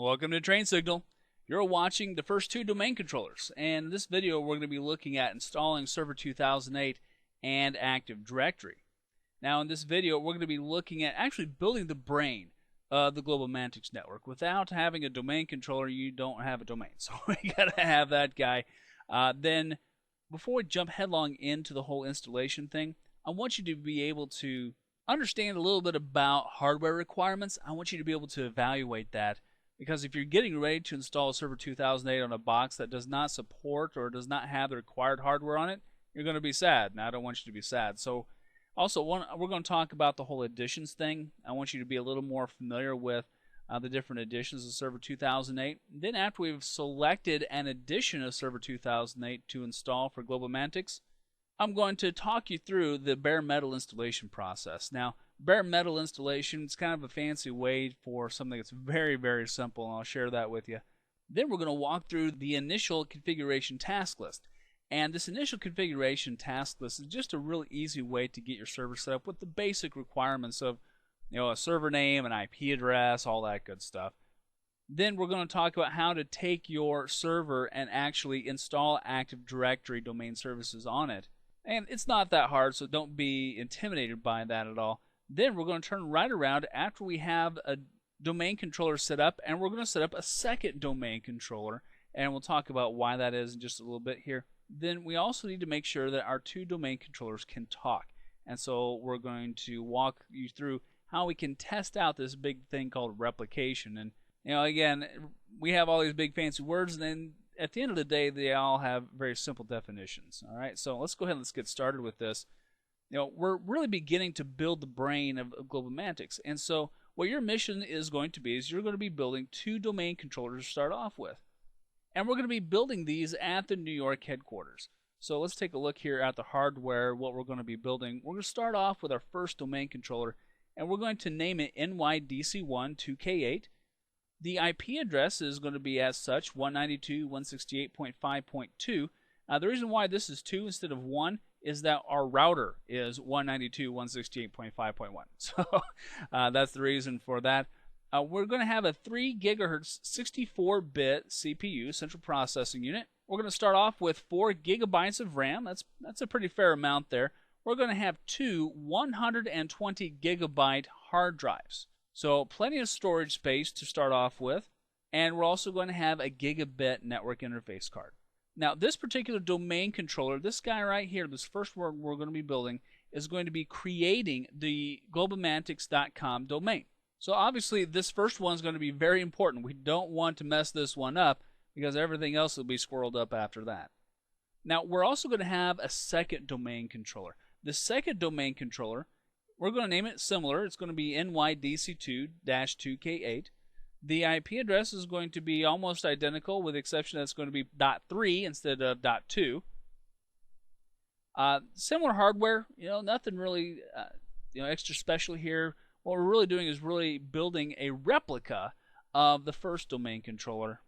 Welcome to Train Signal. You're watching the first two domain controllers, and in this video we're going to be looking at installing Server 2008 and Active Directory. Now in this video we're going to be looking at actually building the brain of the Global Mantics network. Without having a domain controller, you don't have a domain, so we got to have that guy. Then before we jump headlong into the whole installation thing, I want you to be able to understand a little bit about hardware requirements. I want you to be able to evaluate that. Because if you're getting ready to install Server 2008 on a box that does not support or does not have the required hardware on it, you're going to be sad. And I don't want you to be sad. So also, we're going to talk about the whole editions thing. I want you to be a little more familiar with the different editions of Server 2008. Then after we've selected an edition of Server 2008 to install for Global Mantics, I'm going to talk you through the bare metal installation process. Now, bare metal installation is kind of a fancy way for something that's very, very simple, and I'll share that with you. Then we're going to walk through the initial configuration task list. And this initial configuration task list is just a really easy way to get your server set up with the basic requirements of, a server name, an IP address, all that good stuff. Then we're going to talk about how to take your server and actually install Active Directory domain services on it. And it's not that hard, so don't be intimidated by that at all. Then we're going to turn right around after we have a domain controller set up, and we're going to set up a second domain controller, and we'll talk about why that is in just a little bit here. Then we also need to make sure that our two domain controllers can talk, and so we're going to walk you through how we can test out this big thing called replication. And again, we have all these big fancy words, and then at the end of the day, they all have very simple definitions. All right, so let's go ahead and let's get started with this. We're really beginning to build the brain of Global Mantics, and so what your mission is going to be is you're going to be building two domain controllers to start off with, and we're going to be building these at the New York headquarters. So let's take a look here at the hardware, what we're going to be building. We're going to start off with our first domain controller, and we're going to name it NYDC1-2K8. The IP address is going to be as such, 192.168.5.2. The reason why this is 2 instead of 1 is that our router is 192.168.5.1. So that's the reason for that. We're going to have a 3 gigahertz 64-bit CPU, central processing unit. We're going to start off with 4 gigabytes of RAM. That's a pretty fair amount there. We're going to have two 120 gigabyte hard drives. So plenty of storage space to start off with, and we're also going to have a gigabit network interface card. Now this particular domain controller, this guy right here, this first one we're going to be building, is going to be creating the globalmantics.com domain. So obviously this first one is going to be very important. We don't want to mess this one up because everything else will be squirreled up after that. Now we're also going to have a second domain controller. The second domain controller, we're going to name it similar. It's going to be NYDC2-2K8. The IP address is going to be almost identical, with the exception that it's going to be .3 instead of .2. Similar hardware, nothing really extra special here. What we're really doing is really building a replica of the first domain controller.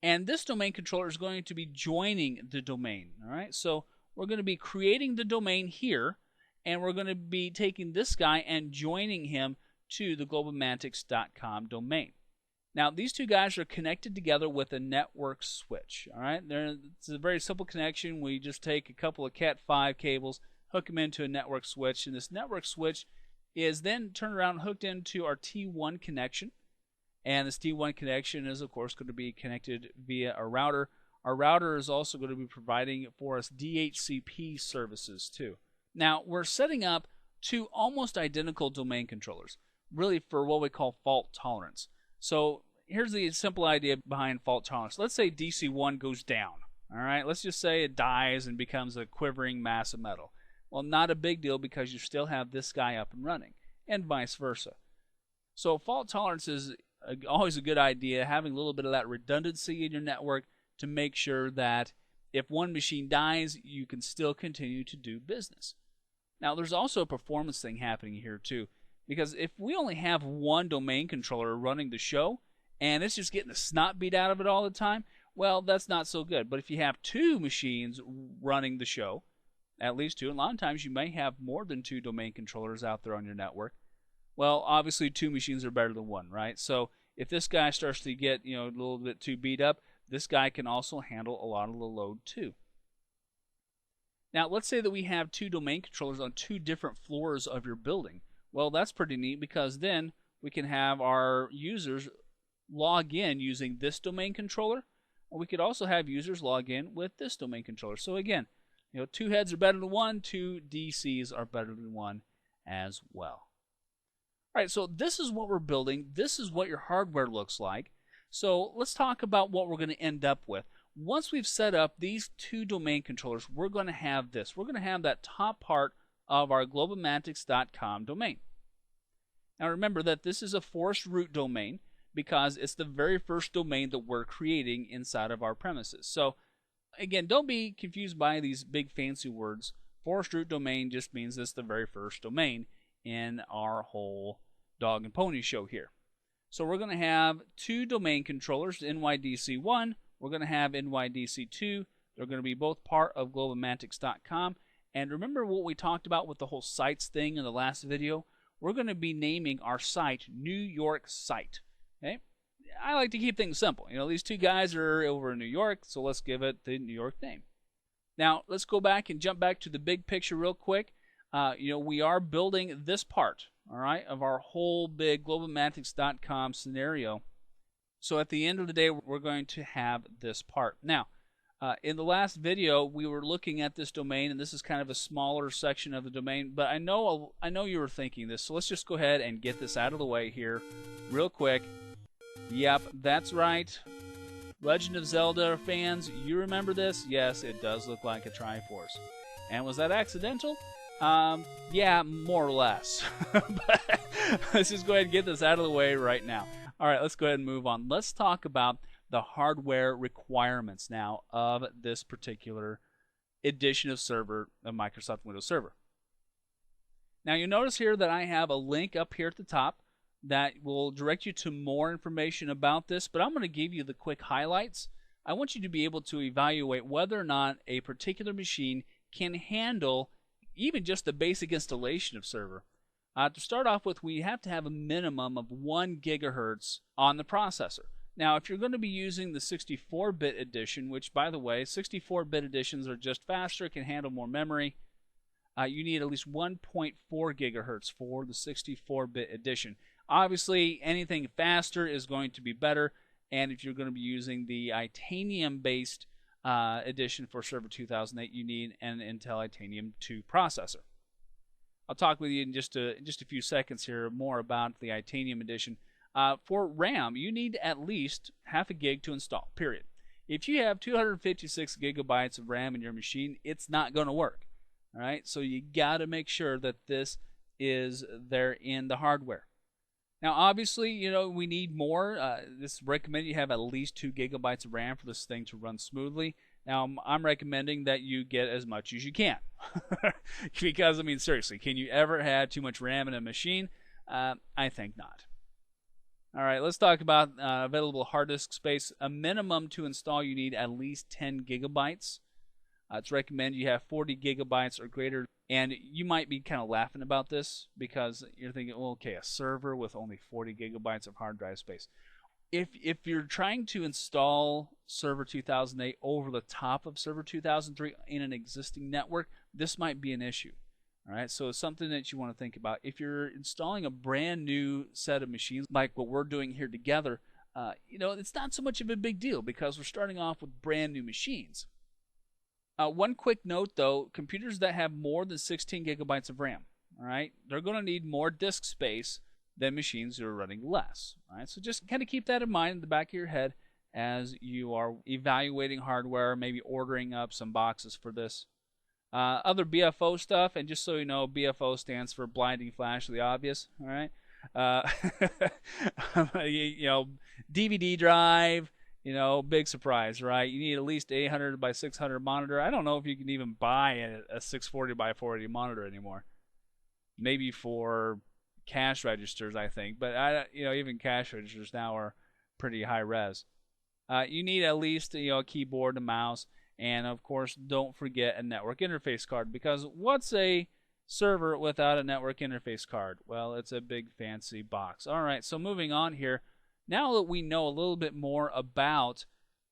And this domain controller is going to be joining the domain. All right, so we're going to be creating the domain here, and we're going to be taking this guy and joining him to the globalmantics.com domain. Now, these two guys are connected together with a network switch. All right, it's a very simple connection. We just take a couple of Cat5 cables, hook them into a network switch, and this network switch is then turned around and hooked into our T1 connection. And this T1 connection is, of course, going to be connected via a router. Our router is also going to be providing for us DHCP services too. Now, we're setting up two almost identical domain controllers, really for what we call fault tolerance. So here's the simple idea behind fault tolerance. Let's say DC1 goes down. All right, let's just say it dies and becomes a quivering mass of metal. Well, not a big deal because you still have this guy up and running, and vice versa. So fault tolerance is always a good idea, having a little bit of that redundancy in your network to make sure that if one machine dies, you can still continue to do business. Now, there's also a performance thing happening here too, because if we only have one domain controller running the show and it's just getting the snot beat out of it all the time, well, that's not so good. But if you have two machines running the show, at least two, and a lot of times you may have more than two domain controllers out there on your network, well, obviously two machines are better than one, right? So if this guy starts to get a little bit too beat up, this guy can also handle a lot of the load too. Now, let's say that we have two domain controllers on two different floors of your building. Well, that's pretty neat because then we can have our users log in using this domain controller, or we could also have users log in with this domain controller. So again, two heads are better than one, two DCs are better than one as well. All right, so this is what we're building. This is what your hardware looks like. So let's talk about what we're going to end up with. Once we've set up these two domain controllers, we're going to have this. We're going to have that top part of our globalmatics.com domain. Now remember that this is a forced root domain because it's the very first domain that we're creating inside of our premises. So again, don't be confused by these big fancy words. Forced root domain just means it's the very first domain in our whole dog and pony show here. So we're going to have two domain controllers, NYDC1. We're going to have NYDC2. They're going to be both part of globalmatics.com. And remember what we talked about with the whole sites thing in the last video? We're going to be naming our site New York Site. Okay? I like to keep things simple. These two guys are over in New York, so let's give it the New York name. Now, let's go back and jump back to the big picture real quick. We are building this part, all right, of our whole big globalmatics.com scenario. So at the end of the day, we're going to have this part. Now, in the last video, we were looking at this domain, and this is kind of a smaller section of the domain, but I know you were thinking this, so let's just go ahead and get this out of the way here real quick. Yep, that's right. Legend of Zelda fans, you remember this? Yes, it does look like a Triforce. And was that accidental? Yeah, more or less. But let's just go ahead and get this out of the way right now. All right, let's go ahead and move on. Let's talk about the hardware requirements now of this particular edition of server of Microsoft Windows Server. Now you notice here that I have a link up here at the top that will direct you to more information about this, but I'm going to give you the quick highlights. I want you to be able to evaluate whether or not a particular machine can handle even just the basic installation of server. To start off with, we have to have a minimum of 1 gigahertz on the processor. Now, if you're going to be using the 64-bit edition, which, by the way, 64-bit editions are just faster, can handle more memory, you need at least 1.4 gigahertz for the 64-bit edition. Obviously, anything faster is going to be better, and if you're going to be using the Itanium-based edition for Server 2008, you need an Intel Itanium 2 processor. I'll talk with you in just a few seconds here more about the Itanium edition. For RAM, you need at least half a gig to install, period. If you have 256 gigabytes of RAM in your machine, it's not going to work. All right, so you got to make sure that this is there in the hardware. Now, obviously, we need more. This is recommended you have at least 2 gigabytes of RAM for this thing to run smoothly. Now, I'm recommending that you get as much as you can. Because, seriously, can you ever have too much RAM in a machine? I think not. All right, let's talk about available hard disk space. A minimum to install, you need at least 10 gigabytes. It's recommended you have 40 gigabytes or greater. And you might be kind of laughing about this because you're thinking, well, okay, a server with only 40 gigabytes of hard drive space. If you're trying to install Server 2008 over the top of Server 2003 in an existing network, this might be an issue. All right, so it's something that you want to think about. If you're installing a brand new set of machines like what we're doing here together, it's not so much of a big deal because we're starting off with brand new machines. One quick note though, computers that have more than 16 gigabytes of RAM, all right, they're going to need more disk space than machines that are running less. All right, so just kind of keep that in mind in the back of your head as you are evaluating hardware, maybe ordering up some boxes for this. Other BFO stuff, and just so you know, BFO stands for blinding flash of the obvious. All right, DVD drive. Big surprise, right? You need at least 800 by 600 monitor. I don't know if you can even buy a 640 by 480 monitor anymore. Maybe for cash registers, I think, but even cash registers now are pretty high res. You need at least a keyboard, a mouse, and of course, don't forget a network interface card, because what's a server without a network interface card? Well, it's a big fancy box. All right, so moving on here. Now that we know a little bit more about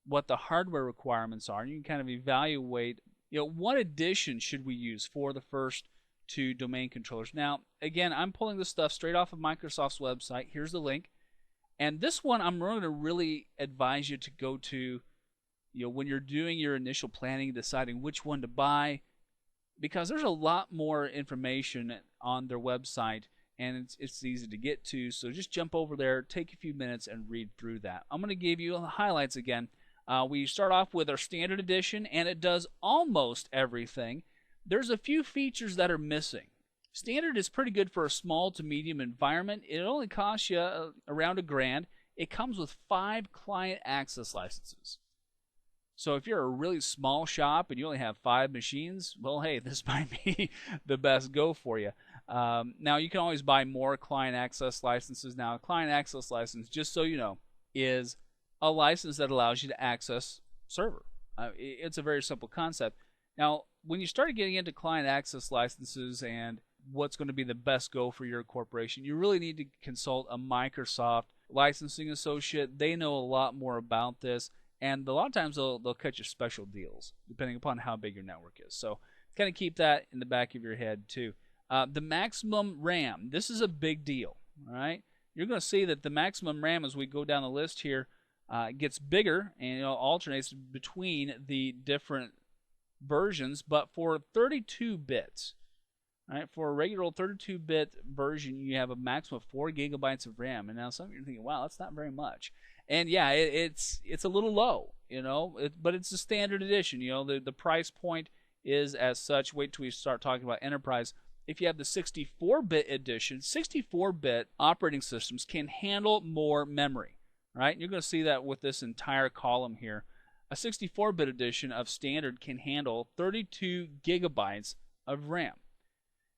what the hardware requirements are, you can kind of evaluate, what edition should we use for the first two domain controllers. Now, again, I'm pulling this stuff straight off of Microsoft's website. Here's the link. And this one I'm going to really advise you to go to, when you're doing your initial planning, deciding which one to buy, because there's a lot more information on their website, and it's easy to get to. So just jump over there, take a few minutes, and read through that. I'm going to give you the highlights again. We start off with our standard edition, and it does almost everything. There's a few features that are missing. Standard is pretty good for a small to medium environment. It only costs you around $1,000. It comes with 5 client access licenses. So if you're a really small shop and you only have 5 machines, well, hey, this might be the best go for you. Now, you can always buy more client access licenses. Now, a client access license, just so you know, is a license that allows you to access server. It's a very simple concept. Now, when you start getting into client access licenses and what's going to be the best go for your corporation, you really need to consult a Microsoft licensing associate. They know a lot more about this, and a lot of times they'll cut you special deals depending upon how big your network is. So kind of keep that in the back of your head too. The maximum RAM, this is a big deal. All right, you're going to see that the maximum RAM, as we go down the list here, gets bigger and alternates between the different versions. But for 32 bits, right, for a regular 32-bit version, you have a maximum of 4 gigabytes of RAM. And now some of you are thinking, wow, that's not very much. And yeah, it's a little low, but it's a standard edition. The price point is as such. Wait till we start talking about enterprise. If you have the 64-bit edition, 64-bit operating systems can handle more memory, right? You're going to see that with this entire column here. A 64-bit edition of standard can handle 32 gigabytes of RAM.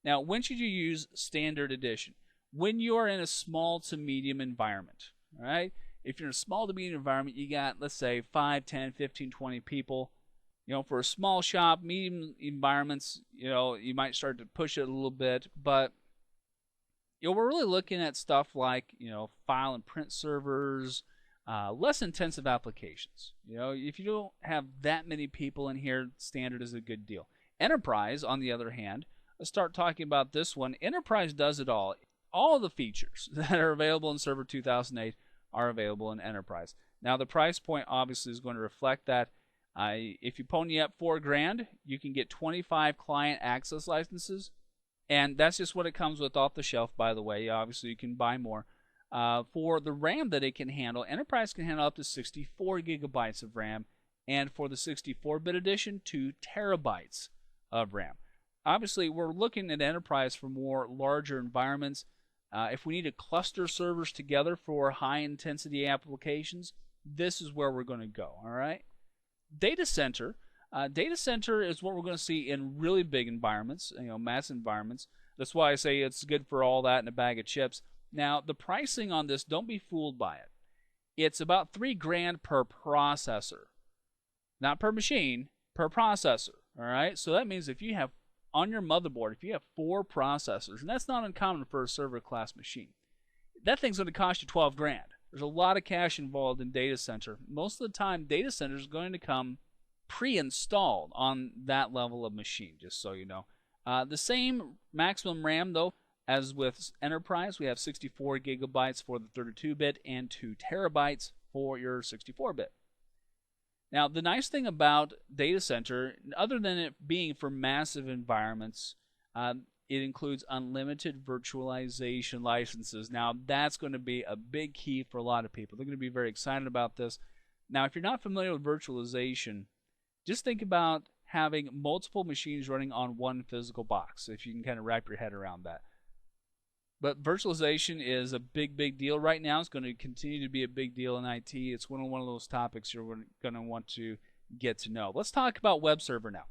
Now, when should you use standard edition? When you are in a small to medium environment, all right? If you're in a small to medium environment, you got, let's say, 5, 10, 15, 20 people. For a small shop, medium environments, you might start to push it a little bit. But, we're really looking at stuff like, file and print servers, less intensive applications. If you don't have that many people in here, standard is a good deal. Enterprise, on the other hand, let's start talking about this one. Enterprise does it all. All the features that are available in Server 2008 are available in Enterprise. Now, the price point obviously is going to reflect that. If you pony up $4,000, you can get 25 client access licenses, and that's just what it comes with off the shelf, by the way. Obviously, you can buy more. For the RAM that it can handle, Enterprise can handle up to 64 gigabytes of RAM, and for the 64-bit edition, 2 terabytes of RAM. Obviously, we're looking at Enterprise for more larger environments. If we need to cluster servers together for high-intensity applications, this is where we're going to go, all right? Data center. Data center is what we're going to see in really big environments, mass environments. That's why I say it's good for all that in a bag of chips. Now, the pricing on this, don't be fooled by it. It's about $3,000 per processor. Not per machine, per processor, all right? So that means if you have on your motherboard, if you have 4 processors, and that's not uncommon for a server class machine, that thing's going to cost you $12,000. There's a lot of cash involved in data center. Most of the time, data center is going to come pre-installed on that level of machine, just so you know. The same maximum RAM, though, as with Enterprise. We have 64 gigabytes for the 32-bit and 2 terabytes for your 64-bit. Now, the nice thing about data center, other than it being for massive environments, it includes unlimited virtualization licenses. Now, that's going to be a big key for a lot of people. They're going to be very excited about this. Now, if you're not familiar with virtualization, just think about having multiple machines running on one physical box, if you can kind of wrap your head around that. But virtualization is a big, big deal right now. It's going to continue to be a big deal in IT. It's one of those topics you're going to want to get to know. Let's talk about web server now.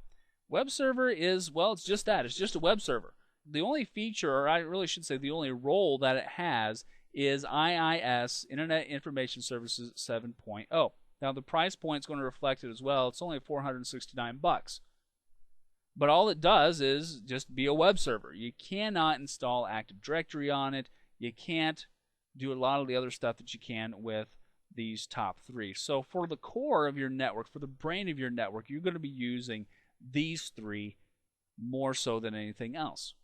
Web server is, well, it's just that. It's just a web server. The only feature, or I really should say the only role that it has, is IIS, Internet Information Services 7.0. Now, the price point is going to reflect it as well. It's only $469. But all it does is just be a web server. You cannot install Active Directory on it. You can't do a lot of the other stuff that you can with these top three. So for the core of your network, for the brain of your network, you're going to be using these three more so than anything else.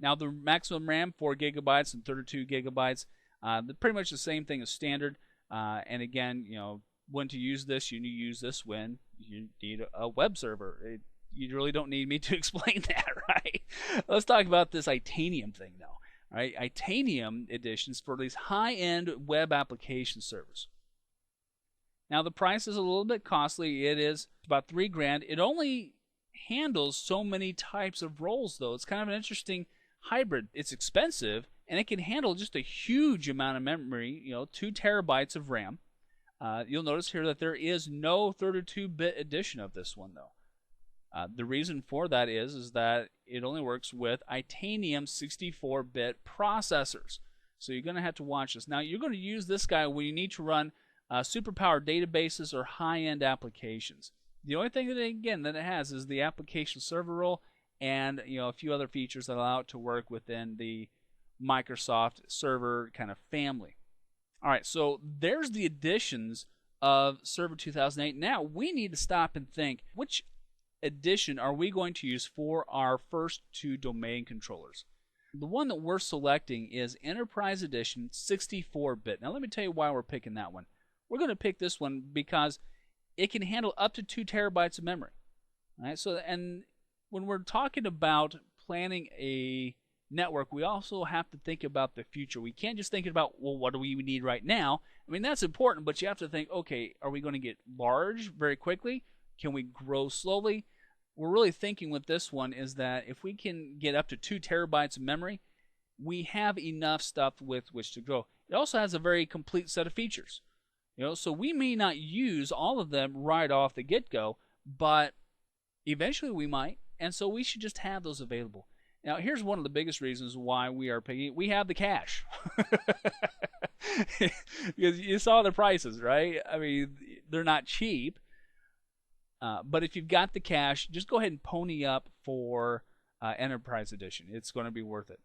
Now the maximum RAM, 4 gigabytes and 32 gigabytes, pretty much the same thing as standard. And again, when to use this, you need to use this when you need a web server. You really don't need me to explain that, right? Let's talk about this Itanium thing though. All right, Itanium editions for these high-end web application servers. Now the price is a little bit costly. It is about $3,000. It only handles so many types of roles though. It's kind of an interesting hybrid. It's expensive and it can handle just a huge amount of memory, 2 terabytes of RAM. You'll notice here that there is no 32-bit edition of this one though. The reason for that is that it only works with Itanium 64-bit processors. So you're going to have to watch this. Now you're going to use this guy when you need to run superpowered databases or high-end applications. The only thing that it has is the application server role and a few other features that allow it to work within the Microsoft server kind of family. All right, so there's the additions of Server 2008. Now we need to stop and think, which edition are we going to use for our first 2 domain controllers? The one that we're selecting is Enterprise Edition 64-bit. Now let me tell you why we're picking that one. We're going to pick this one because it can handle up to 2 terabytes of memory. All right, so and when we're talking about planning a network, we also have to think about the future. We can't just think about, well, what do we need right now? I mean, that's important, but you have to think, okay, are we going to get large very quickly? Can we grow slowly? We're really thinking with this one is that if we can get up to 2 terabytes of memory, we have enough stuff with which to grow. It also has a very complete set of features. So we may not use all of them right off the get-go, but eventually we might, and so we should just have those available. Now, here's one of the biggest reasons why we are picking. We have the cash. Because you saw the prices, right? I mean, they're not cheap. But if you've got the cash, just go ahead and pony up for Enterprise Edition. It's going to be worth it.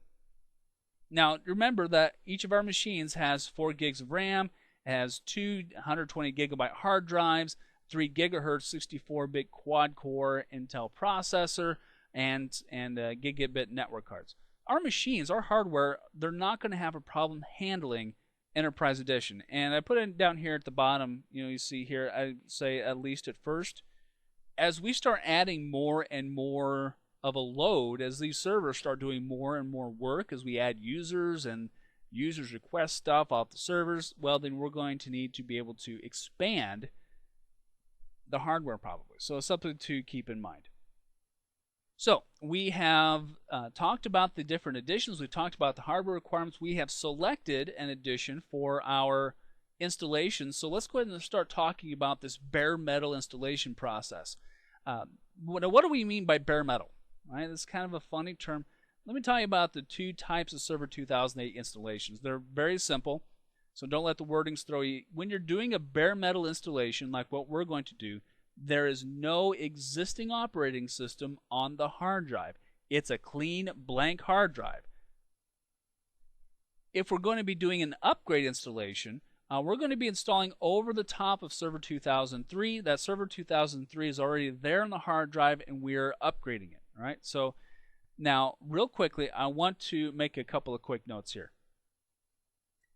Now, remember that each of our machines has 4 gigs of RAM, has 2 120 gigabyte hard drives, 3 gigahertz 64-bit quad-core Intel processor, and gigabit network cards. Our machines, our hardware, they're not going to have a problem handling Enterprise Edition. And I put it down here at the bottom. You see here, I say at least at first. As we start adding more and more of a load, as these servers start doing more and more work, as we add users and users request stuff off the servers, well, then we're going to need to be able to expand the hardware probably. So it's something to keep in mind. So we have talked about the different editions. We've talked about the hardware requirements. We have selected an edition for our installation. So let's go ahead and start talking about this bare metal installation process. What do we mean by bare metal? Right? This is kind of a funny term. Let me tell you about the 2 types of Server 2008 installations. They're very simple, so don't let the wordings throw you. When you're doing a bare metal installation like what we're going to do, there is no existing operating system on the hard drive. It's a clean, blank hard drive. If we're going to be doing an upgrade installation, we're going to be installing over the top of Server 2003. That Server 2003 is already there on the hard drive, and we're upgrading it. All right. So now, real quickly, I want to make a couple of quick notes here.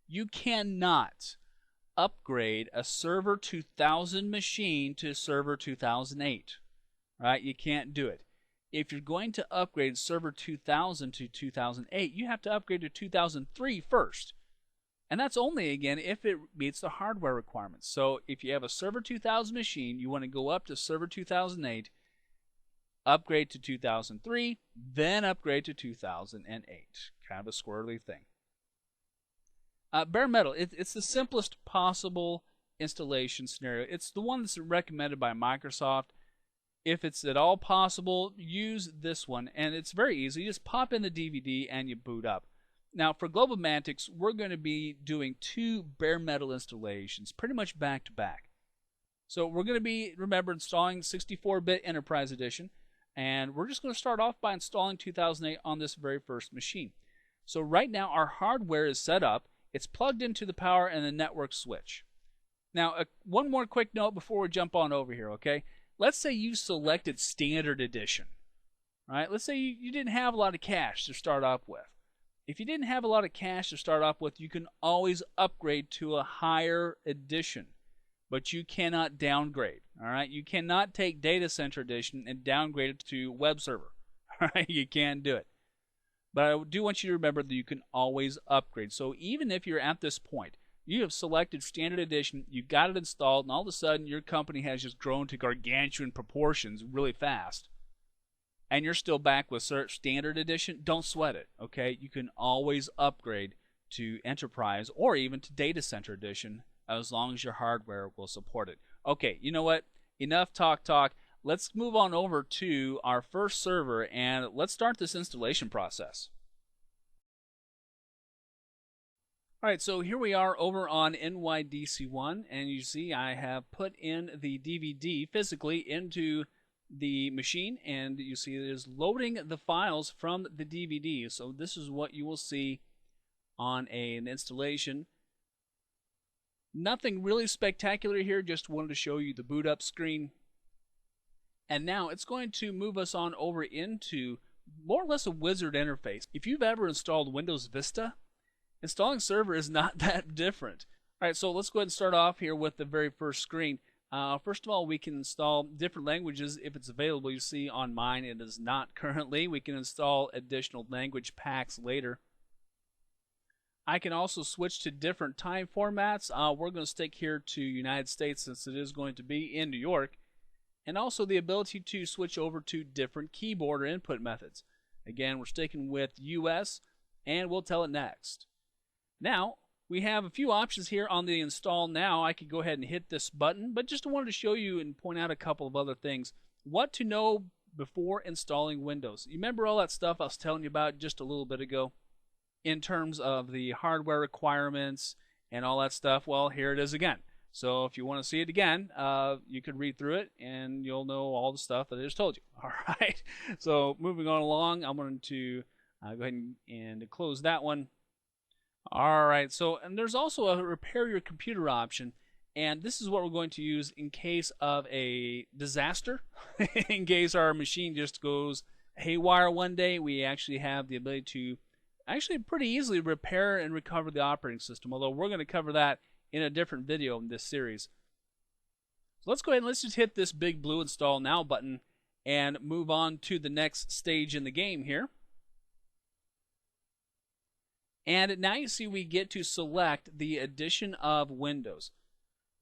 You cannot upgrade a Server 2000 machine to Server 2008. Right? You can't do it. If you're going to upgrade Server 2000 to 2008, you have to upgrade to 2003 first. And that's only, again, if it meets the hardware requirements. So if you have a Server 2000 machine, you want to go up to Server 2008, upgrade to 2003, then upgrade to 2008. Kind of a squirrely thing. Bare metal, it's the simplest possible installation scenario. It's the one that's recommended by Microsoft. If it's at all possible, use this one. And it's very easy. You just pop in the DVD and you boot up. Now, for Global Mantics, we're going to be doing 2 bare metal installations, pretty much back to back. So we're going to be, remember, installing 64-bit Enterprise Edition, and we're just going to start off by installing 2008 on this very first machine. So right now, our hardware is set up. it's plugged into the power and the network switch. Now, one more quick note before we jump on over here, okay? Let's say you selected Standard Edition, right? Let's say you didn't have a lot of cash to start off with. If you didn't have a lot of cash to start off with, you can always upgrade to a higher edition, but you cannot downgrade, all right? You cannot take Data Center Edition and downgrade it to web server, all right? You can't do it. But I do want you to remember that you can always upgrade. So even if you're at this point, you have selected Standard Edition, you got it installed, and all of a sudden your company has just grown to gargantuan proportions really fast, and you're still back with Standard Edition, don't sweat it, okay? You can always upgrade to Enterprise or even to Data Center Edition as long as your hardware will support it. Okay, you know what? Enough talk. Let's move on over to our first server and let's start this installation process. Alright, so here we are over on NYDC1, and you see I have put in the DVD physically into the machine, and you see it is loading the files from the DVD. So this is what you will see on an installation. Nothing really spectacular here, just wanted to show you the boot up screen. And now it's going to move us on over into more or less a wizard interface. If you've ever installed Windows Vista, installing server is not that different. Alright, so let's go ahead and start off here with the very first screen. First of all, we can install different languages if it's available. You see on mine it is not currently. We can install additional language packs later. I can also switch to different time formats. We're going to stick here to United States since it is going to be in New York. And also the ability to switch over to different keyboard or input methods. Again, we're sticking with US, and we'll tell it next. Now, we have a few options here on the install now. I could go ahead and hit this button, but just wanted to show you and point out a couple of other things. What to know before installing Windows. You remember all that stuff I was telling you about just a little bit ago in terms of the hardware requirements and all that stuff? Well, here it is again. So if you want to see it again, you can read through it and you'll know all the stuff that I just told you. All right. So moving on along, I'm going to go ahead and close that one. Alright, so and there's also a repair your computer option, and this is what we're going to use in case of a disaster. In case our machine just goes haywire one day, we actually have the ability to actually pretty easily repair and recover the operating system, although we're going to cover that in a different video in this series. So let's go ahead and let's just hit this big blue Install Now button and move on to the next stage in the game here. And now you see we get to select the edition of Windows.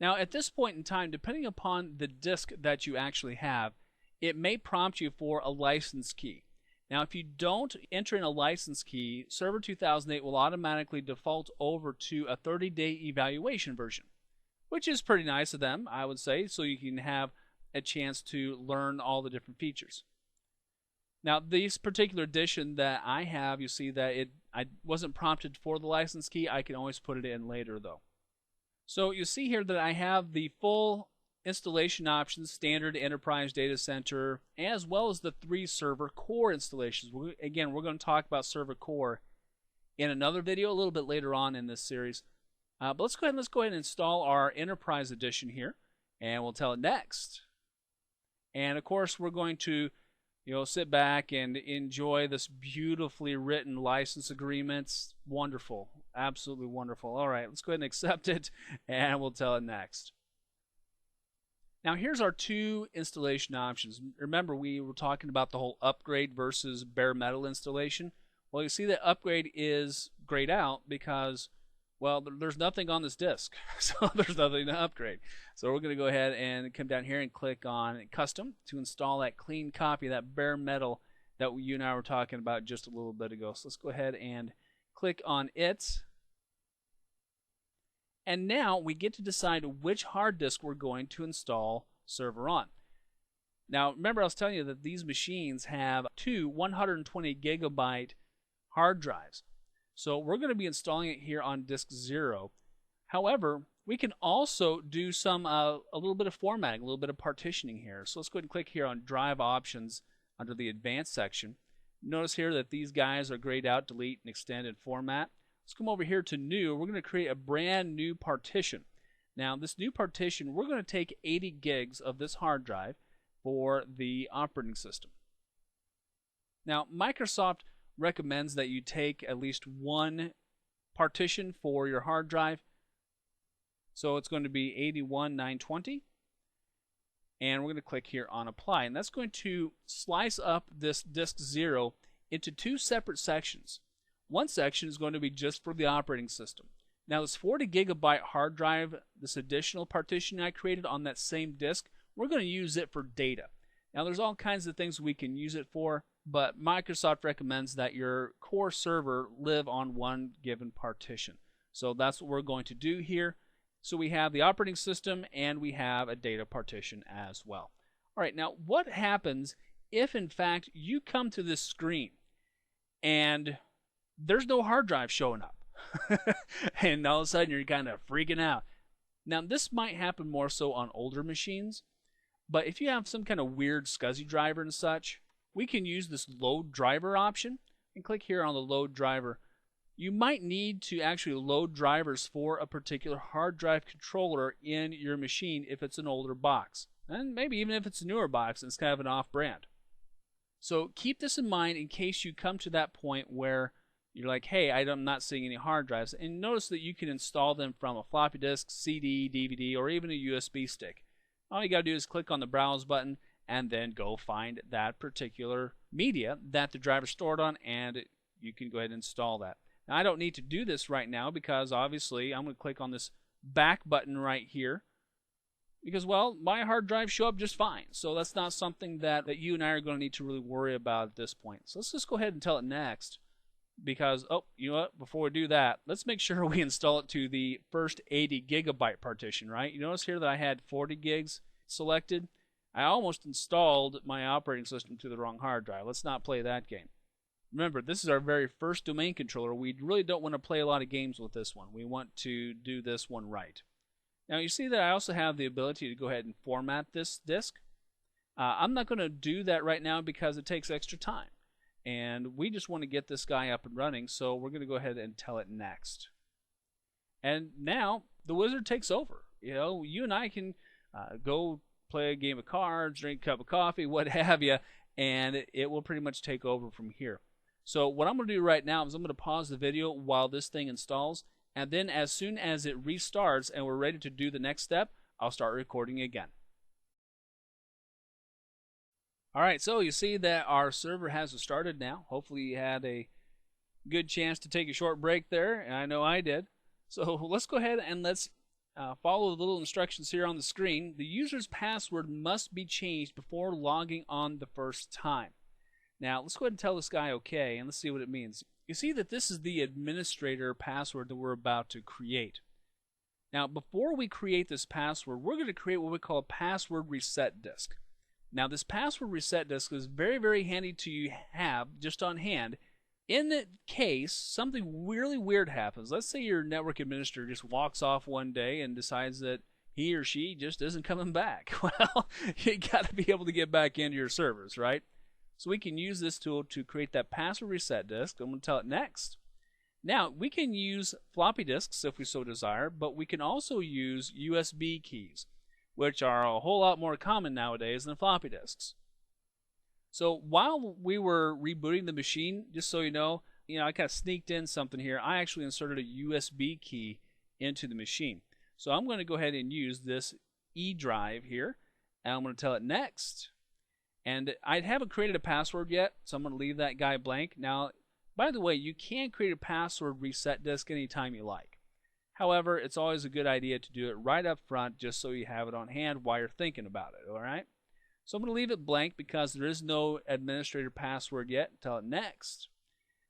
Now at this point in time, depending upon the disk that you actually have, it may prompt you for a license key. Now if you don't enter in a license key, Server 2008 will automatically default over to a 30-day evaluation version, which is pretty nice of them, I would say, so you can have a chance to learn all the different features. Now this particular edition that I have, you see that I wasn't prompted for the license key. I can always put it in later though. So you see here that I have the full installation options, standard, enterprise, data center, as well as the 3 server core installations. Again, we're going to talk about server core in another video a little bit later on in this series. But let's go ahead and install our enterprise edition here, and we'll tell it next. And of course, we're going to sit back and enjoy this beautifully written license agreements. Wonderful. Absolutely wonderful. All right, let's go ahead and accept it, and we'll tell it next. Now, here's our 2 installation options. Remember, we were talking about the whole upgrade versus bare metal installation. Well, you see that upgrade is grayed out because, well, there's nothing on this disk, so there's nothing to upgrade. So we're going to go ahead and come down here and click on Custom to install that clean copy, that bare metal that you and I were talking about just a little bit ago. So let's go ahead and click on it. And now we get to decide which hard disk we're going to install server on. Now, remember I was telling you that these machines have 2 120 gigabyte hard drives. So we're going to be installing it here on disk 0. However, we can also do some a little bit of formatting, a little bit of partitioning here. So let's go ahead and click here on Drive Options under the Advanced section. Notice here that these guys are grayed out, delete, and extend, and format. let's come over here to new. We're going to create a brand new partition. Now this new partition, we're going to take 80 gigs of this hard drive for the operating system. Now Microsoft recommends that you take at least one partition for your hard drive. So it's going to be 81,920. And we're going to click here on apply. And that's going to slice up this disk 0 into two separate sections. One section is going to be just for the operating system. Now this 40 gigabyte hard drive, this additional partition I created on that same disk, we're going to use it for data. Now there's all kinds of things we can use it for, but Microsoft recommends that your core server live on one given partition. So that's what we're going to do here. So we have the operating system and we have a data partition as well. All right, now what happens if in fact you come to this screen and there's no hard drive showing up? And all of a sudden you're kind of freaking out. Now this might happen more so on older machines, but if you have some kind of weird SCSI driver and such, we can use this load driver option and click here on the load driver. You might need to actually load drivers for a particular hard drive controller in your machine if it's an older box, and maybe even if it's a newer box and it's kind of an off-brand. So keep this in mind in case you come to that point where you're like, hey, I'm not seeing any hard drives. And notice that you can install them from a floppy disk, CD, DVD, or even a USB stick. All you got to do is click on the Browse button and then go find that particular media that the driver stored on, and you can go ahead and install that. Now, I don't need to do this right now because obviously I'm going to click on this back button right here because, well, my hard drives show up just fine. So that's not something that you and I are going to need to really worry about at this point. So let's just go ahead and tell it next. Because, oh, you know what, before we do that, let's make sure we install it to the first 80 gigabyte partition, right? You notice here that I had 40 gigs selected. I almost installed my operating system to the wrong hard drive. Let's not play that game. Remember, this is our very first domain controller. We really don't want to play a lot of games with this one. We want to do this one right. Now, you see that I also have the ability to go ahead and format this disk. I'm not going to do that right now because it takes extra time. And we just want to get this guy up and running, so we're going to go ahead and tell it next. And now the wizard takes over. You know, you and I can go play a game of cards, drink a cup of coffee, what have you, and it will pretty much take over from here. So what I'm going to do right now is I'm going to pause the video while this thing installs, and then as soon as it restarts and we're ready to do the next step, I'll start recording again. Alright, so you see that our server has started now. Hopefully you had a good chance to take a short break there, and I know I did. So let's go ahead and let's follow the little instructions here on the screen. The user's password must be changed before logging on the first time. Now let's go ahead and tell this guy OK, and let's see what it means. You see that this is the administrator password that we're about to create. Now before we create this password, we're going to create what we call a password reset disk. Now this password reset disk is very, very handy to have just on hand in the case something really weird happens. Let's say your network administrator just walks off one day and decides that he or she just isn't coming back. Well, you got to be able to get back into your servers, right? So we can use this tool to create that password reset disk. I'm going to tell it next. Now we can use floppy disks if we so desire, but we can also use USB keys, which are a whole lot more common nowadays than floppy disks. So while we were rebooting the machine, just so you know, I kind of sneaked in something here. I actually inserted a USB key into the machine. So I'm going to go ahead and use this E drive here, and I'm going to tell it next. And I haven't created a password yet, so I'm going to leave that guy blank. Now, by the way, you can create a password reset disk anytime you like. However, it's always a good idea to do it right up front just so you have it on hand while you're thinking about it, alright? So I'm going to leave it blank because there is no administrator password yet. Tell it next.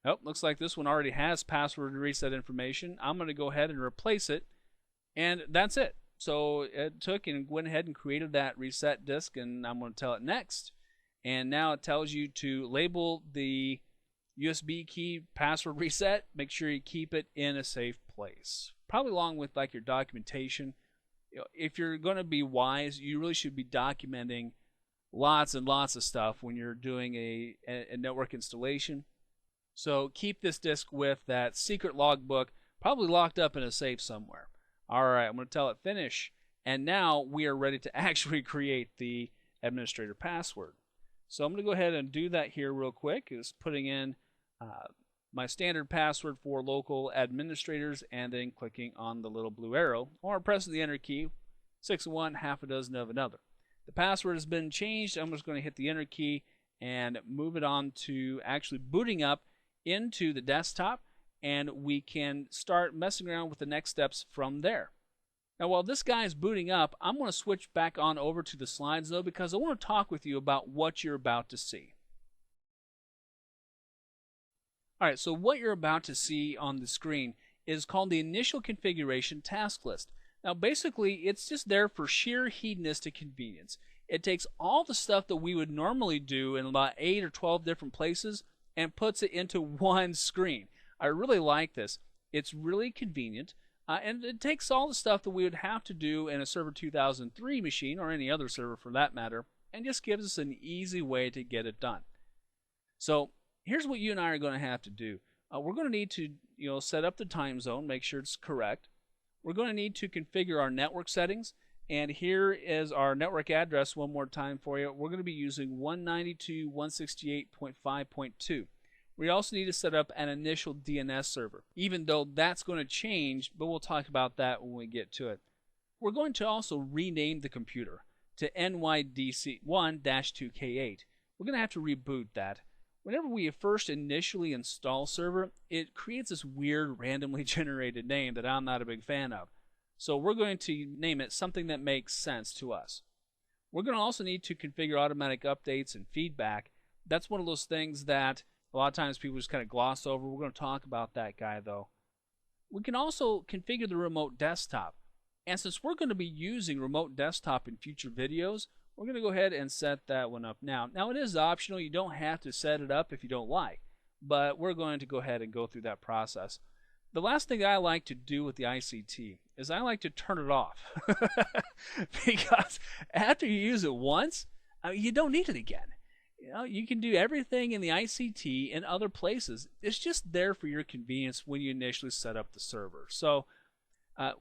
Oh, looks like this one already has password reset information. I'm going to go ahead and replace it, and that's it. So it took and went ahead and created that reset disk, and I'm going to tell it next. And now it tells you to label the USB key password reset. Make sure you keep it in a safe place. Probably along with like your documentation. If you're going to be wise, you really should be documenting lots and lots of stuff when you're doing a network installation. So keep this disk with that secret logbook, probably locked up in a safe somewhere. All right, I'm going to tell it finish. And now we are ready to actually create the administrator password. So I'm going to go ahead and do that here real quick. Is putting in my standard password for local administrators and then clicking on the little blue arrow or pressing the enter key, 6 of one, half a dozen of another. The password has been changed. I'm just going to hit the enter key and move it on to actually booting up into the desktop, and we can start messing around with the next steps from there. Now while this guy is booting up, I'm going to switch back on over to the slides though, because I want to talk with you about what you're about to see. Alright, so what you're about to see on the screen is called the initial configuration task list. Now basically it's just there for sheer hedonistic convenience. It takes all the stuff that we would normally do in about 8 or 12 different places and puts it into one screen. I really like this. It's really convenient, and it takes all the stuff that we would have to do in a Server 2003 machine or any other server for that matter, and just gives us an easy way to get it done. So here's what you and I are going to have to do. We're going to need to set up the time zone, make sure it's correct. We're going to need to configure our network settings, and here is our network address one more time for you. We're going to be using 192.168.5.2. We also need to set up an initial DNS server, even though that's going to change, but we'll talk about that when we get to it. We're going to also rename the computer to NYDC1-2K8. We're going to have to reboot that. Whenever we first initially install server, it creates this weird randomly generated name that I'm not a big fan of. So we're going to name it something that makes sense to us. We're going to also need to configure automatic updates and feedback. That's one of those things that a lot of times people just kind of gloss over. We're going to talk about that guy though. We can also configure the remote desktop. And since we're going to be using remote desktop in future videos, we're going to go ahead and set that one up now. Now it is optional. You don't have to set it up if you don't like. But we're going to go ahead and go through that process. The last thing I like to do with the ICT is I like to turn it off. Because after you use it once, you don't need it again. You can do everything in the ICT in other places. It's just there for your convenience when you initially set up the server. So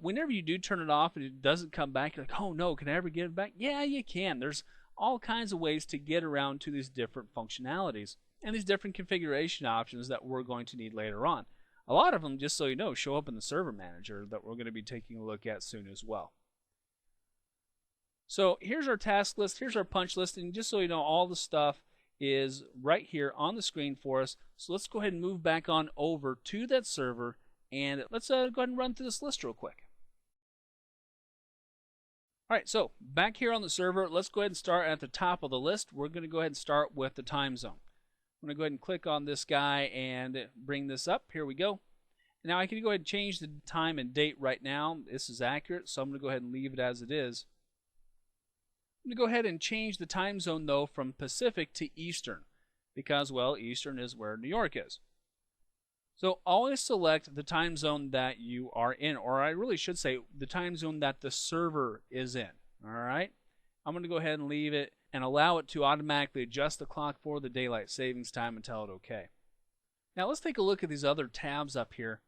whenever you do turn it off and it doesn't come back, you're like, oh no, can I ever get it back? Yeah, you can. There's all kinds of ways to get around to these different functionalities and these different configuration options that we're going to need later on. A lot of them, just so you know, show up in the Server Manager that we're going to be taking a look at soon as well. So here's our task list, here's our punch list, and just so you know, all the stuff is right here on the screen for us. So let's go ahead and move back on over to that server, and let's go ahead and run through this list real quick. Alright, so back here on the server, let's go ahead and start at the top of the list. We're going to go ahead and start with the time zone. I'm going to go ahead and click on this guy and bring this up. Here we go. Now I can go ahead and change the time and date right now. This is accurate, so I'm going to go ahead and leave it as it is. I'm going to go ahead and change the time zone though from Pacific to Eastern because, well, Eastern is where New York is. So always select the time zone that you are in, or I really should say the time zone that the server is in. Alright? I'm going to go ahead and leave it and allow it to automatically adjust the clock for the daylight savings time and tell it OK. Now let's take a look at these other tabs up here.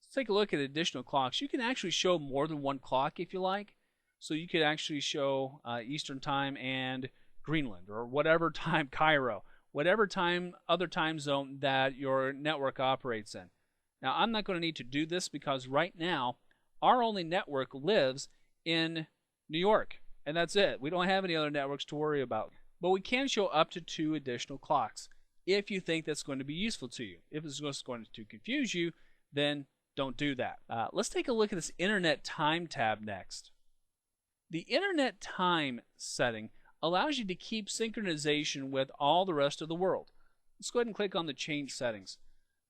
Let's take a look at additional clocks. You can actually show more than one clock if you like. So you could actually show Eastern time and Greenland, or whatever time, Cairo, whatever time, other time zone that your network operates in. Now I'm not going to need to do this because right now our only network lives in New York. And that's it. We don't have any other networks to worry about. But we can show up to 2 additional clocks if you think that's going to be useful to you. If it's just going to confuse you, then don't do that. Let's take a look at this Internet Time tab next. The Internet Time setting allows you to keep synchronization with all the rest of the world. Let's go ahead and click on the Change Settings.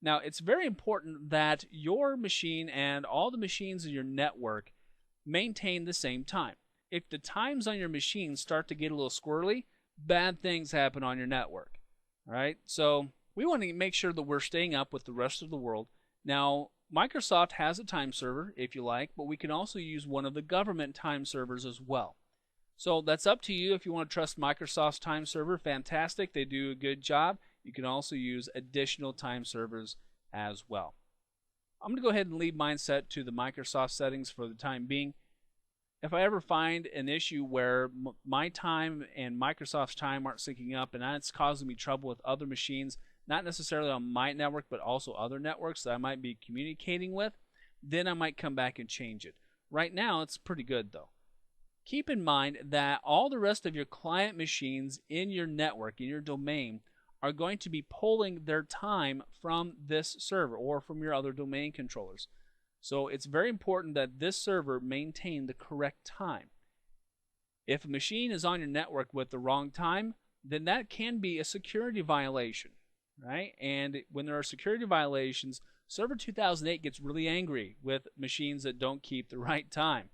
Now, it's very important that your machine and all the machines in your network maintain the same time. If the times on your machine start to get a little squirrely, bad things happen on your network. All right? So we want to make sure that we're staying up with the rest of the world. Now, Microsoft has a time server, if you like, but we can also use one of the government time servers as well. So that's up to you. If you want to trust Microsoft's time server, fantastic. They do a good job. You can also use additional time servers as well. I'm going to go ahead and leave mine set to the Microsoft settings for the time being. If I ever find an issue where my time and Microsoft's time aren't syncing up and that's causing me trouble with other machines, not necessarily on my network but also other networks that I might be communicating with, then I might come back and change it. Right now it's pretty good though. Keep in mind that all the rest of your client machines in your network, in your domain, are going to be pulling their time from this server or from your other domain controllers. So it's very important that this server maintain the correct time. If a machine is on your network with the wrong time, then that can be a security violation, right? And when there are security violations, Server 2008 gets really angry with machines that don't keep the right time.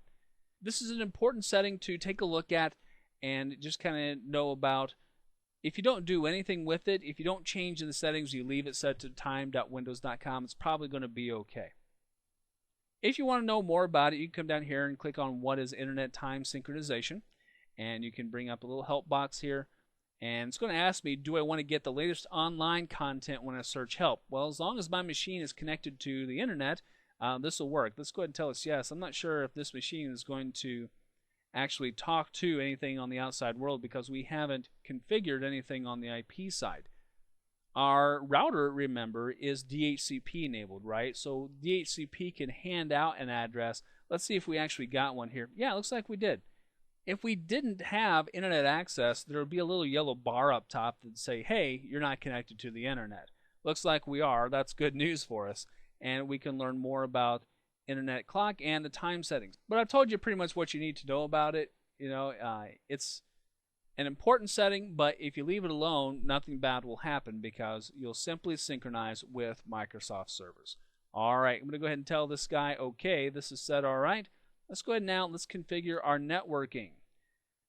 This is an important setting to take a look at and just kind of know about. If you don't do anything with it, if you don't change in the settings, you leave it set to time.windows.com, it's probably going to be okay. If you want to know more about it, you can come down here and click on what is Internet Time Synchronization, and you can bring up a little help box here, and it's going to ask me, do I want to get the latest online content when I search help? Well, as long as my machine is connected to the internet, this will work. Let's go ahead and tell us yes. I'm not sure if this machine is going to actually talk to anything on the outside world because we haven't configured anything on the IP side. Our router, remember, is DHCP enabled, right? So DHCP can hand out an address. Let's see if we actually got one here. Yeah, it looks like we did. If we didn't have internet access, there would be a little yellow bar up top that would say, hey, you're not connected to the internet. Looks like we are. That's good news for us. And we can learn more about internet clock and the time settings. But I've told you pretty much what you need to know about it. It's an important setting, but if you leave it alone, nothing bad will happen because you'll simply synchronize with Microsoft servers. All right, I'm going to go ahead and tell this guy, okay, this is set all right. Let's go ahead now, let's configure our networking.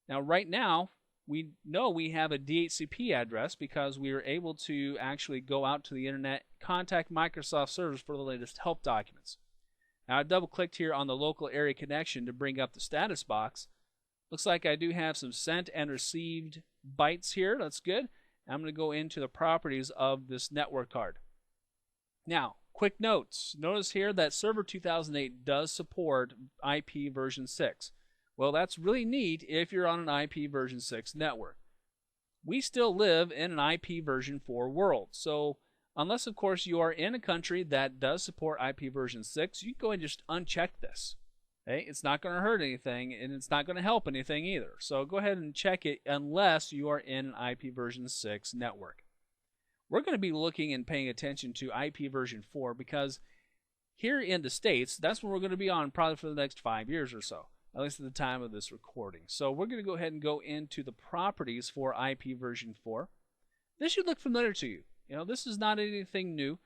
Now, right now, we know we have a DHCP address because we were able to actually go out to the internet, contact Microsoft servers for the latest help documents. Now, I double-clicked here on the local area connection to bring up the status box. Looks like I do have some sent and received bytes here. That's good. I'm going to go into the properties of this network card. Now, quick notes. Notice here that Server 2008 does support IP version 6. Well, that's really neat if you're on an IP version 6 network. We still live in an IP version 4 world. So unless, of course, you are in a country that does support IP version 6, you can go and just uncheck this. Okay? It's not going to hurt anything, and it's not going to help anything either. So go ahead and check it unless you are in an IP version 6 network. We're going to be looking and paying attention to IP version 4 because here in the States, that's what we're going to be on probably for the next 5 years or so, at least at the time of this recording. So we're going to go ahead and go into the properties for IP version 4. This should look familiar to you. This is not anything new.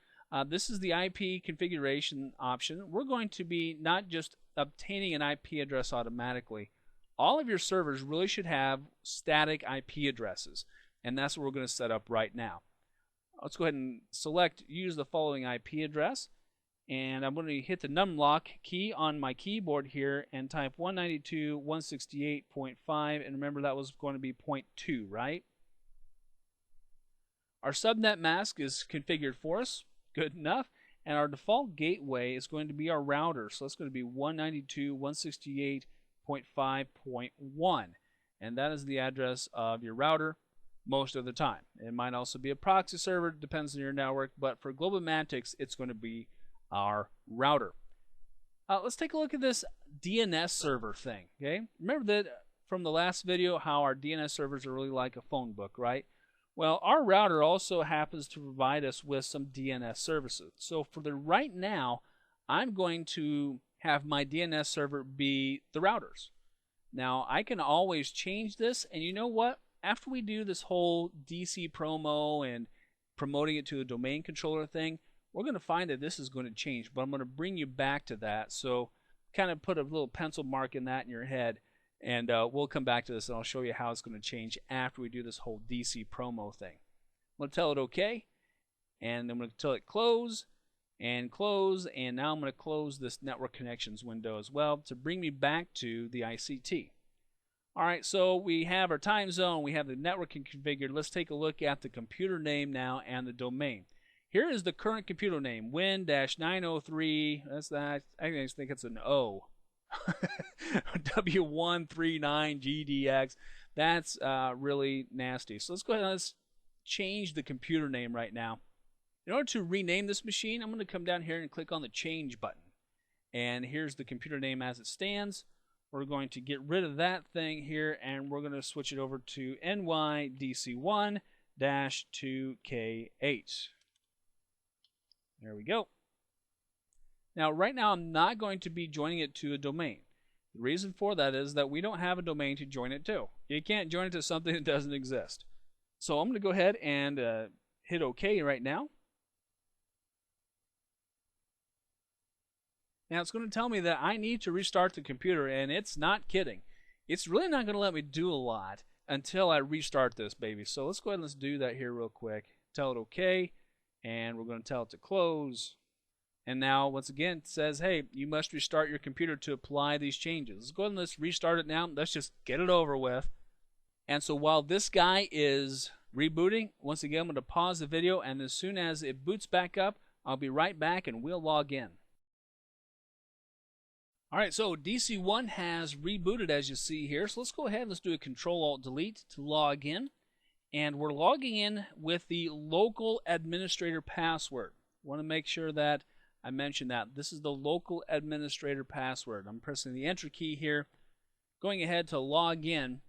This is the IP configuration option. We're going to be not just obtaining an IP address automatically. All of your servers really should have static IP addresses, and that's what we're going to set up right now. Let's go ahead and select use the following IP address, and I'm going to hit the numlock key on my keyboard here and type 192.168.5, and remember that was going to be 0.2, right? Our subnet mask is configured for us, good enough, and our default gateway is going to be our router, so that's going to be 192.168.5.1, and that is the address of your router most of the time. It might also be a proxy server, depends on your network, but for Globomantics, it's going to be our router. Let's take a look at this DNS server thing. Okay, remember that from the last video how our DNS servers are really like a phone book, right? Well, our router also happens to provide us with some DNS services. So for the right now, I'm going to have my DNS server be the routers. Now, I can always change this, and you know what? After we do this whole DC promo and promoting it to a domain controller thing, we're going to find that this is going to change, but I'm going to bring you back to that. So kind of put a little pencil mark in that in your head, and we'll come back to this, and I'll show you how it's going to change after we do this whole DC promo thing. I'm going to tell it OK, and I'm going to tell it close, and now I'm going to close this network connections window as well to bring me back to the ICT. Alright, so we have our time zone, we have the networking configured. Let's take a look at the computer name now and the domain. Here is the current computer name, Win-903, that's that, I think it's an O. W139GDX, that's really nasty. So let's go ahead and let's change the computer name right now. In order to rename this machine, I'm going to come down here and click on the change button. And here's the computer name as it stands. We're going to get rid of that thing here and we're going to switch it over to NYDC1-2K8. There we go. Now right now I'm not going to be joining it to a domain. The reason for that is that we don't have a domain to join it to. You can't join it to something that doesn't exist. So I'm going to go ahead and hit OK right now. Now it's going to tell me that I need to restart the computer, and it's not kidding. It's really not going to let me do a lot until I restart this baby. So let's go ahead and let's do that here real quick. Tell it OK, and we're going to tell it to close. And now once again it says, hey, you must restart your computer to apply these changes. Let's go ahead and let's restart it now. Let's just get it over with. And so while this guy is rebooting, once again I'm going to pause the video, and as soon as it boots back up, I'll be right back and we'll log in. Alright, so DC1 has rebooted as you see here. So let's go ahead and let's do a Control-Alt-Delete to log in. And we're logging in with the local administrator password. I want to make sure that I mention that. This is the local administrator password. I'm pressing the Enter key here, going ahead to log in.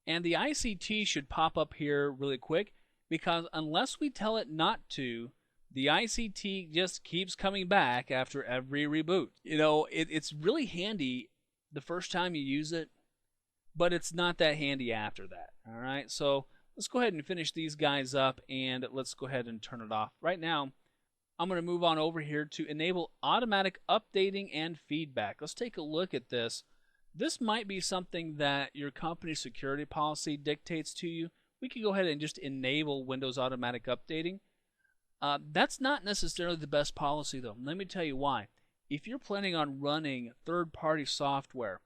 And the ICT should pop up here really quick, because unless we tell it not to, the ICT just keeps coming back after every reboot. You know, it's really handy the first time you use it, but it's not that handy after that. All right, so let's go ahead and finish these guys up, and let's go ahead and turn it off. Right now, I'm going to move on over here to enable automatic updating and feedback. Let's take a look at this. This might be something that your company's security policy dictates to you. We can go ahead and just enable Windows automatic updating. That's not necessarily the best policy though. Let me tell you why. If you're planning on running third-party software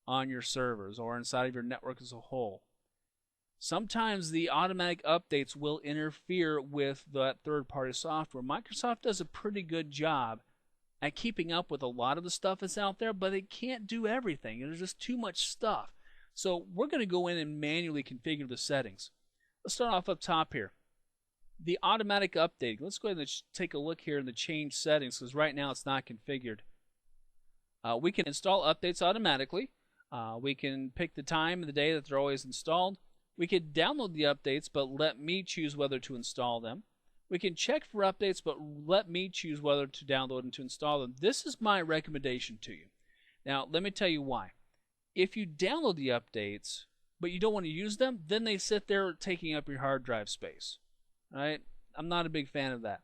on your servers or inside of your network as a whole, sometimes the automatic updates will interfere with that third-party software. Microsoft does a pretty good job at keeping up with a lot of the stuff that's out there, but it can't do everything. There's just too much stuff. So we're going to go in and manually configure the settings. Let's start off up top here. The automatic update. Let's go ahead and take a look here in the change settings, because right now it's not configured. We can install updates automatically. We can pick the time of the day that they're always installed. We can download the updates, but let me choose whether to install them. We can check for updates, but let me choose whether to download and to install them. This is my recommendation to you. Now, let me tell you why. If you download the updates, but you don't want to use them, then they sit there taking up your hard drive space. Right? I'm not a big fan of that.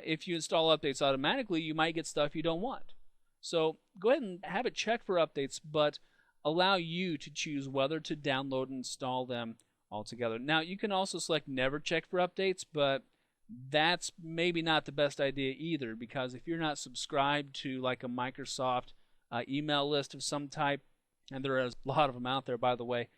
If you install updates automatically, you might get stuff you don't want. So go ahead and have it check for updates, but allow you to choose whether to download and install them altogether. Now, you can also select never check for updates, but that's maybe not the best idea either, because if you're not subscribed to like a Microsoft email list of some type, and there is a lot of them out there, by the way,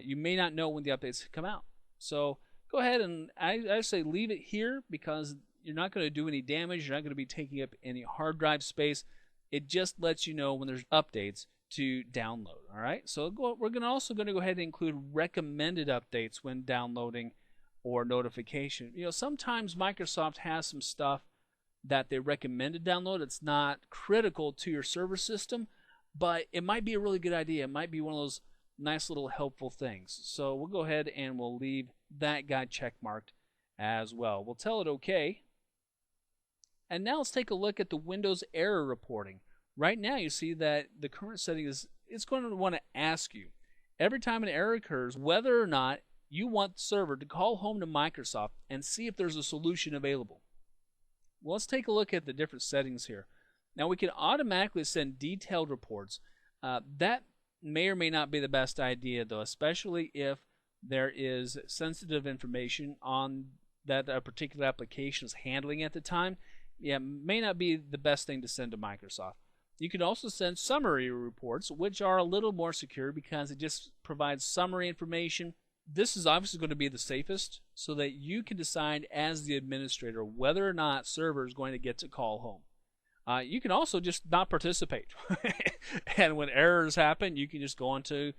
you may not know when the updates come out. So go ahead and I say leave it here, because you're not going to do any damage. You're not going to be taking up any hard drive space. It just lets you know when there's updates to download. All right. So we're also going to go ahead and include recommended updates when downloading or notification. You know, sometimes Microsoft has some stuff that they recommend to download. It's not critical to your server system, but it might be a really good idea. It might be one of those nice little helpful things. So we'll go ahead and we'll leave that guy check marked as well. We'll tell it OK. And now let's take a look at the Windows error reporting. Right now you see that the current setting is it's going to want to ask you every time an error occurs whether or not you want the server to call home to Microsoft and see if there's a solution available. Well, let's take a look at the different settings here. Now we can automatically send detailed reports. That may or may not be the best idea though, especially if there is sensitive information on that a particular application is handling at the time. Yeah, may not be the best thing to send to Microsoft. You can also send summary reports, which are a little more secure because it just provides summary information. This is obviously going to be the safest so that you can decide as the administrator whether or not server is going to get to call home. You can also just not participate. And when errors happen, you can just go onto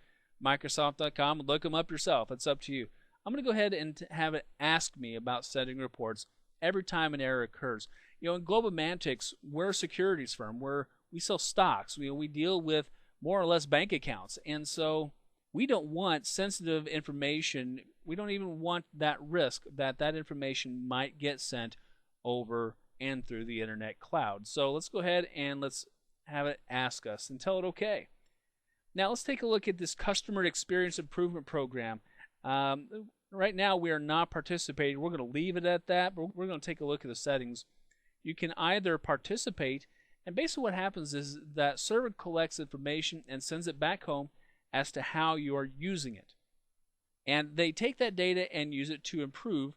Microsoft.com and look them up yourself. It's up to you. I'm going to go ahead and have it ask me about sending reports every time an error occurs. You know, in Global Mantics, we're a securities firm. We sell stocks. We deal with more or less bank accounts. And so we don't want sensitive information. We don't even want that risk that that information might get sent over and through the internet cloud. So let's go ahead and let's have it ask us and tell it okay. Now let's take a look at this Customer Experience Improvement Program. Right now we are not participating. We're going to leave it at that, but we're going to take a look at the settings. You can either participate, and basically what happens is that server collects information and sends it back home as to how you are using it. And they take that data and use it to improve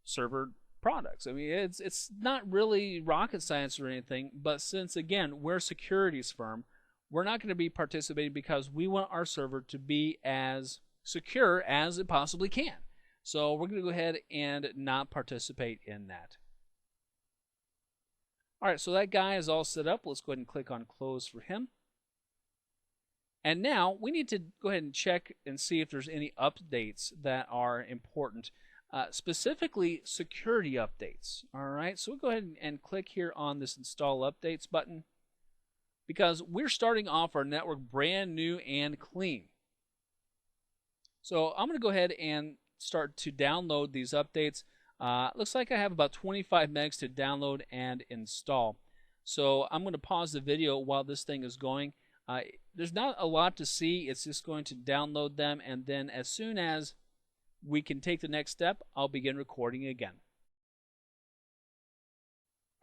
server products. I mean, it's not really rocket science or anything, but since, again, we're a securities firm, we're not going to be participating because we want our server to be as secure as it possibly can. So we're going to go ahead and not participate in that. All right, so that guy is all set up. Let's go ahead and click on Close for him. And now we need to go ahead and check and see if there's any updates that are important, specifically security updates. All right, so we'll go ahead and click here on this Install Updates button because we're starting off our network brand new and clean. So I'm going to go ahead and start to download these updates. Looks like I have about 25 megs to download and install. So I'm going to pause the video while this thing is going. There's not a lot to see. It's just going to download them, and then as soon as we can take the next step, I'll begin recording again.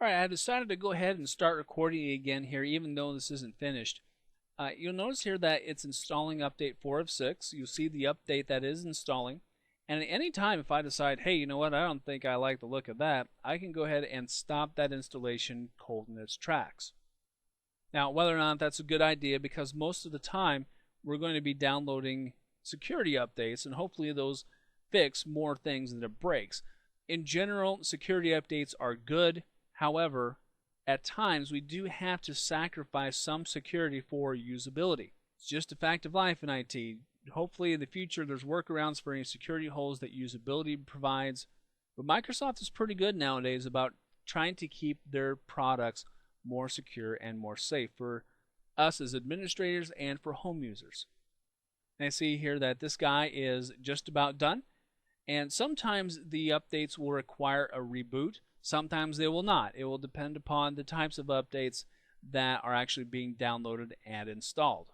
Alright, I decided to go ahead and start recording again here, even though this isn't finished. You'll notice here that it's installing update 4 of 6. You'll see the update that is installing. And at any time, if I decide, hey, you know what, I don't think I like the look of that, I can go ahead and stop that installation cold in its tracks. Now, whether or not that's a good idea, because most of the time we're going to be downloading security updates, and hopefully those fix more things than it breaks. In general, security updates are good. However, at times we do have to sacrifice some security for usability. It's just a fact of life in IT. Hopefully in the future there's workarounds for any security holes that usability provides. But Microsoft is pretty good nowadays about trying to keep their products more secure and more safe for us as administrators and for home users. And I see here that this guy is just about done, and sometimes the updates will require a reboot, sometimes they will not. It will depend upon the types of updates that are actually being downloaded and installed.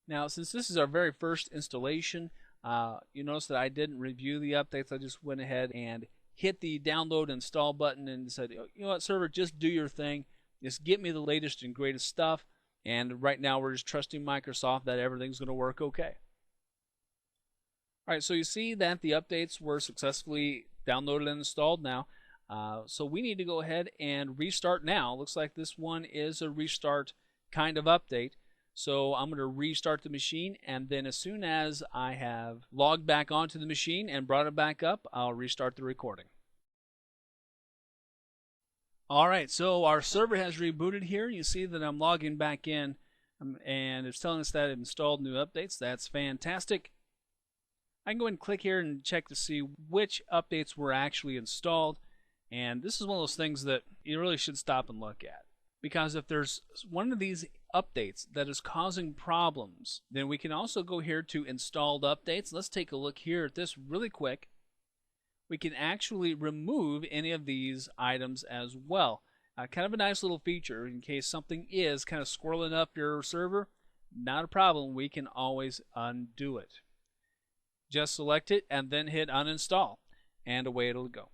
Now, since this is our very first installation, you notice that I didn't review the updates. I just went ahead and hit the download install button and said, you know what, server, just do your thing. Just get me the latest and greatest stuff, and right now we're just trusting Microsoft that everything's going to work okay. Alright, so you see that the updates were successfully downloaded and installed now. So we need to go ahead and restart now. Looks like this one is a restart kind of update. So I'm going to restart the machine, and then as soon as I have logged back onto the machine and brought it back up, I'll restart the recording. Alright, so our server has rebooted here. You see that I'm logging back in, and it's telling us that it installed new updates. That's fantastic. I can go ahead and click here and check to see which updates were actually installed. And this is one of those things that you really should stop and look at. Because if there's one of these updates that is causing problems, then we can also go here to installed updates. Let's take a look here at this really quick. We can actually remove any of these items as well. Kind of a nice little feature in case something is kind of squirreling up your server. Not a problem. We can always undo it. Just select it and then hit uninstall, and away it'll go.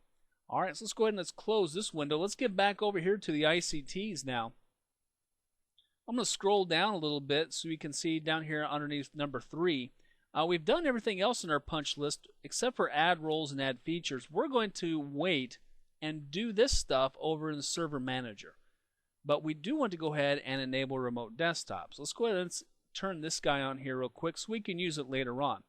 Alright, so let's go ahead and let's close this window. Let's get back over here to the ICTs now. I'm going to scroll down a little bit so you can see down here underneath number 3. We've done everything else in our punch list except for add roles and add features. We're going to wait and do this stuff over in the Server Manager. but we do want to go ahead and enable remote desktops. Let's go ahead and turn this guy on here real quick so we can use it later on.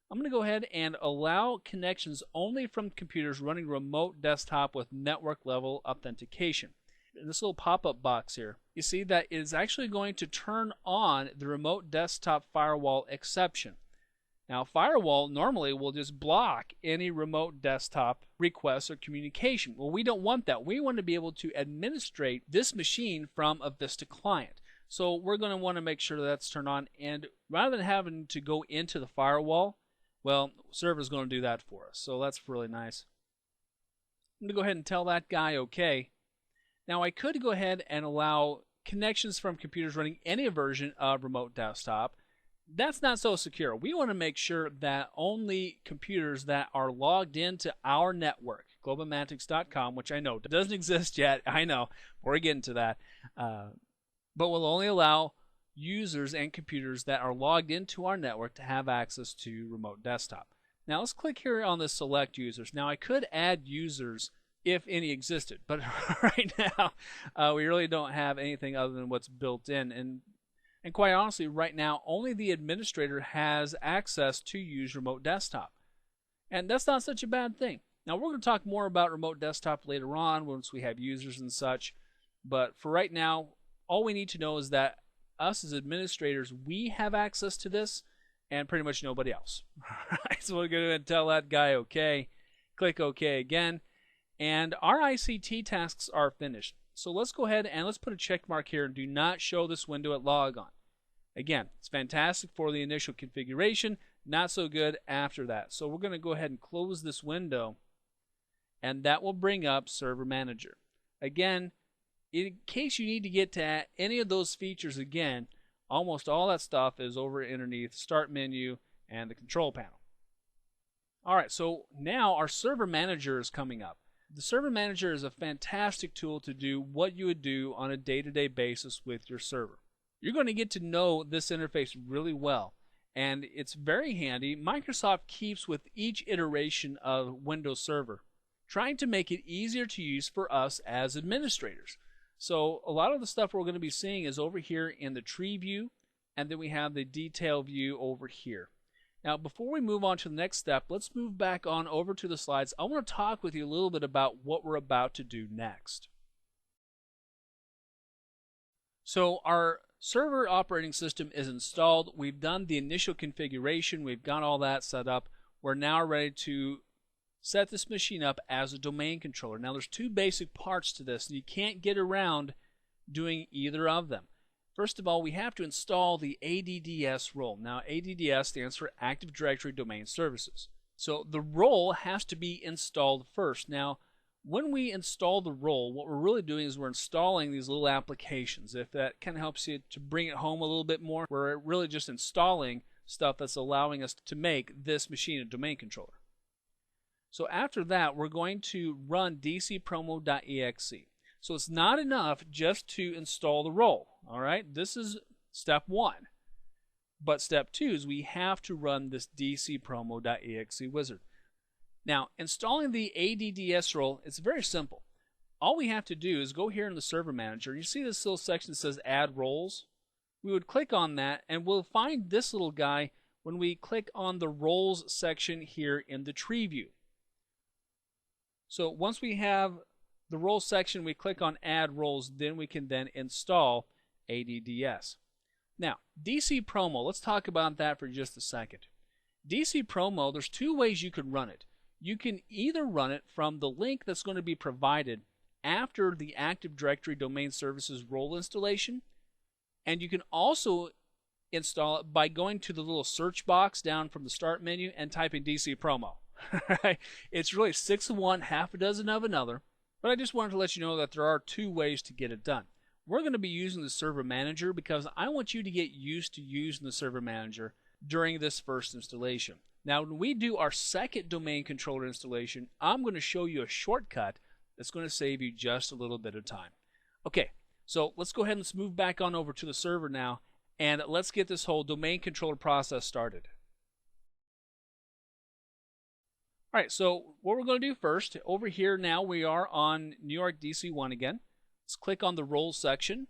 I'm going to go ahead and allow connections only from computers running remote desktop with network level authentication. In this little pop-up box here, you see that it is actually going to turn on the remote desktop firewall exception. Now, firewall normally will just block any remote desktop requests or communication. Well, we don't want that. We want to be able to administrate this machine from a Vista client. So we're going to want to make sure that's turned on, and rather than having to go into the firewall, well, server's going to do that for us. So that's really nice. I'm going to go ahead and tell that guy OK. Now, I could go ahead and allow connections from computers running any version of remote desktop. That's not so secure. We want to make sure that only computers that are logged into our network, globalmantics.com, which I know doesn't exist yet. I know. We're getting to that. But we'll only allow users and computers that are logged into our network to have access to remote desktop. Now let's click here on the select users. Now I could add users if any existed, but right now we really don't have anything other than what's built in, and quite honestly right now only the administrator has access to use remote desktop, and that's not such a bad thing. Now we're going to talk more about remote desktop later on once we have users and such, but for right now all we need to know is that us as administrators, we have access to this, and pretty much nobody else. Alright, so we'll go ahead and tell that guy OK. Click OK again, and our ICT tasks are finished. So let's go ahead and let's put a check mark here and do not show this window at logon. Again, it's fantastic for the initial configuration, not so good after that. So we're going to go ahead and close this window, and that will bring up Server Manager. Again, in case you need to get to any of those features again, almost all that stuff is over underneath Start menu and the control panel. Alright, so now our Server Manager is coming up. The Server Manager is a fantastic tool to do what you would do on a day-to-day basis with your server. You're going to get to know this interface really well, and it's very handy. Microsoft keeps with each iteration of Windows Server, trying to make it easier to use for us as administrators. So a lot of the stuff we're going to be seeing is over here in the tree view, and then we have the detail view over here. Now before we move on to the next step, let's move back on over to the slides. I want to talk with you a little bit about what we're about to do next. So our server operating system is installed. We've done the initial configuration. We've got all that set up. We're now ready to set this machine up as a domain controller. Now there's two basic parts to this, and you can't get around doing either of them. First of all, we have to install the ADDS role. Now ADDS stands for Active Directory Domain Services. So the role has to be installed first. Now when we install the role, what we're really doing is we're installing these little applications. If that kind of helps you to bring it home a little bit more, we're really just installing stuff that's allowing us to make this machine a domain controller. So after that, we're going to run dcpromo.exe. So it's not enough just to install the role. All right, this is step one. But step two is we have to run this dcpromo.exe wizard. Now, installing the ADDS role, it's very simple. All we have to do is go here in the Server Manager. You see this little section that says Add Roles? We would click on that, and we'll find this little guy when we click on the Roles section here in the tree view. So once we have the Roles section, we click on Add Roles, then we can then install ADDS. Now, DC Promo, let's talk about that for just a second. DC Promo, there's two ways you could run it. You can either run it from the link that's going to be provided after the Active Directory Domain Services role installation, and you can also install it by going to the little search box down from the Start menu and typing DC Promo. It's really 6 of one, half a dozen of another, but I just wanted to let you know that there are two ways to get it done. We're going to be using the Server Manager because I want you to get used to using the Server Manager during this first installation. Now, when we do our second domain controller installation, I'm going to show you a shortcut that's going to save you just a little bit of time. Okay, so let's go ahead and let's move back on over to the server now, and let's get this whole domain controller process started. All right, so what we're going to do first, over here now we are on New York DC1 again. Let's click on the roles section,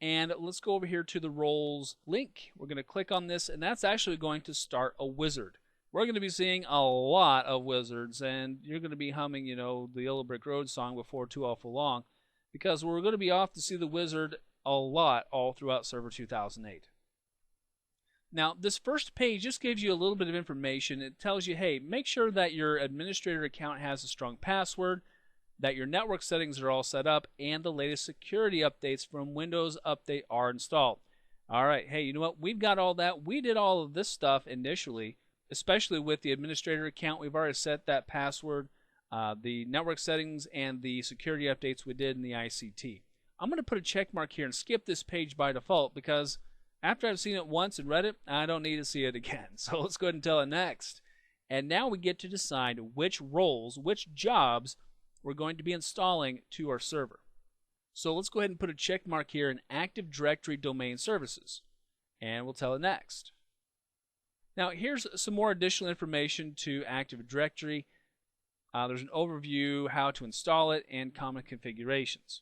and let's go over here to the roles link. We're going to click on this, and that's actually going to start a wizard. We're going to be seeing a lot of wizards, and you're going to be humming, the Yellow Brick Road song before too awful long, because we're going to be off to see the wizard a lot all throughout Server 2008. Now, this first page just gives you a little bit of information. It tells you, hey, make sure that your administrator account has a strong password, that your network settings are all set up, and the latest security updates from Windows Update are installed. All right, hey, you know what? We've got all that. We did all of this stuff initially, especially with the administrator account. We've already set that password, the network settings, and the security updates we did in the ICT. I'm going to put a check mark here and skip this page by default because after I've seen it once and read it, I don't need to see it again. So let's go ahead and tell it next. And now we get to decide which roles, which jobs we're going to be installing to our server. So let's go ahead and put a check mark here in Active Directory Domain Services. And we'll tell it next. Now here's some more additional information to Active Directory. There's an overview, how to install it, and common configurations.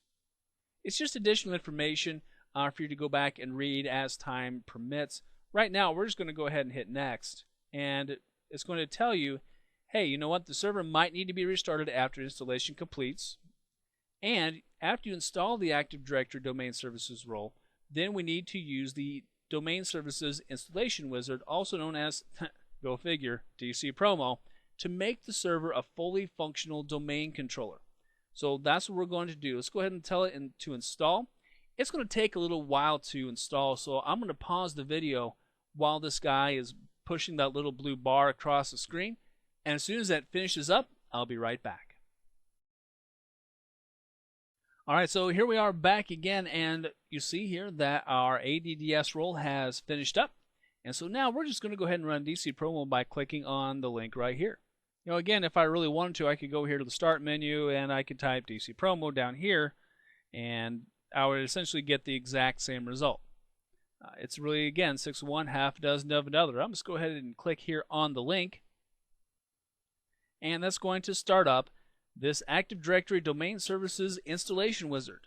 It's just additional information for you to go back and read as time permits. Right now, we're just going to go ahead and hit next, and it's going to tell you, hey, you know what? The server might need to be restarted after installation completes, and after you install the Active Directory Domain Services role, then we need to use the Domain Services Installation Wizard, also known as, go figure, DC Promo, to make the server a fully functional domain controller. So that's what we're going to do. Let's go ahead and tell it to install. It's going to take a little while to install, so I'm going to pause the video while this guy is pushing that little blue bar across the screen. And as soon as that finishes up, I'll be right back. Alright, so here we are back again, and you see here that our ADDS role has finished up. And so now we're just going to go ahead and run DC Promo by clicking on the link right here. Again, if I really wanted to, I could go here to the Start menu and I could type DC Promo down here, and I would essentially get the exact same result. It's really, again, 6 of one, half a dozen of another. I'm just go ahead and click here on the link, and that's going to start up this Active Directory Domain Services Installation Wizard.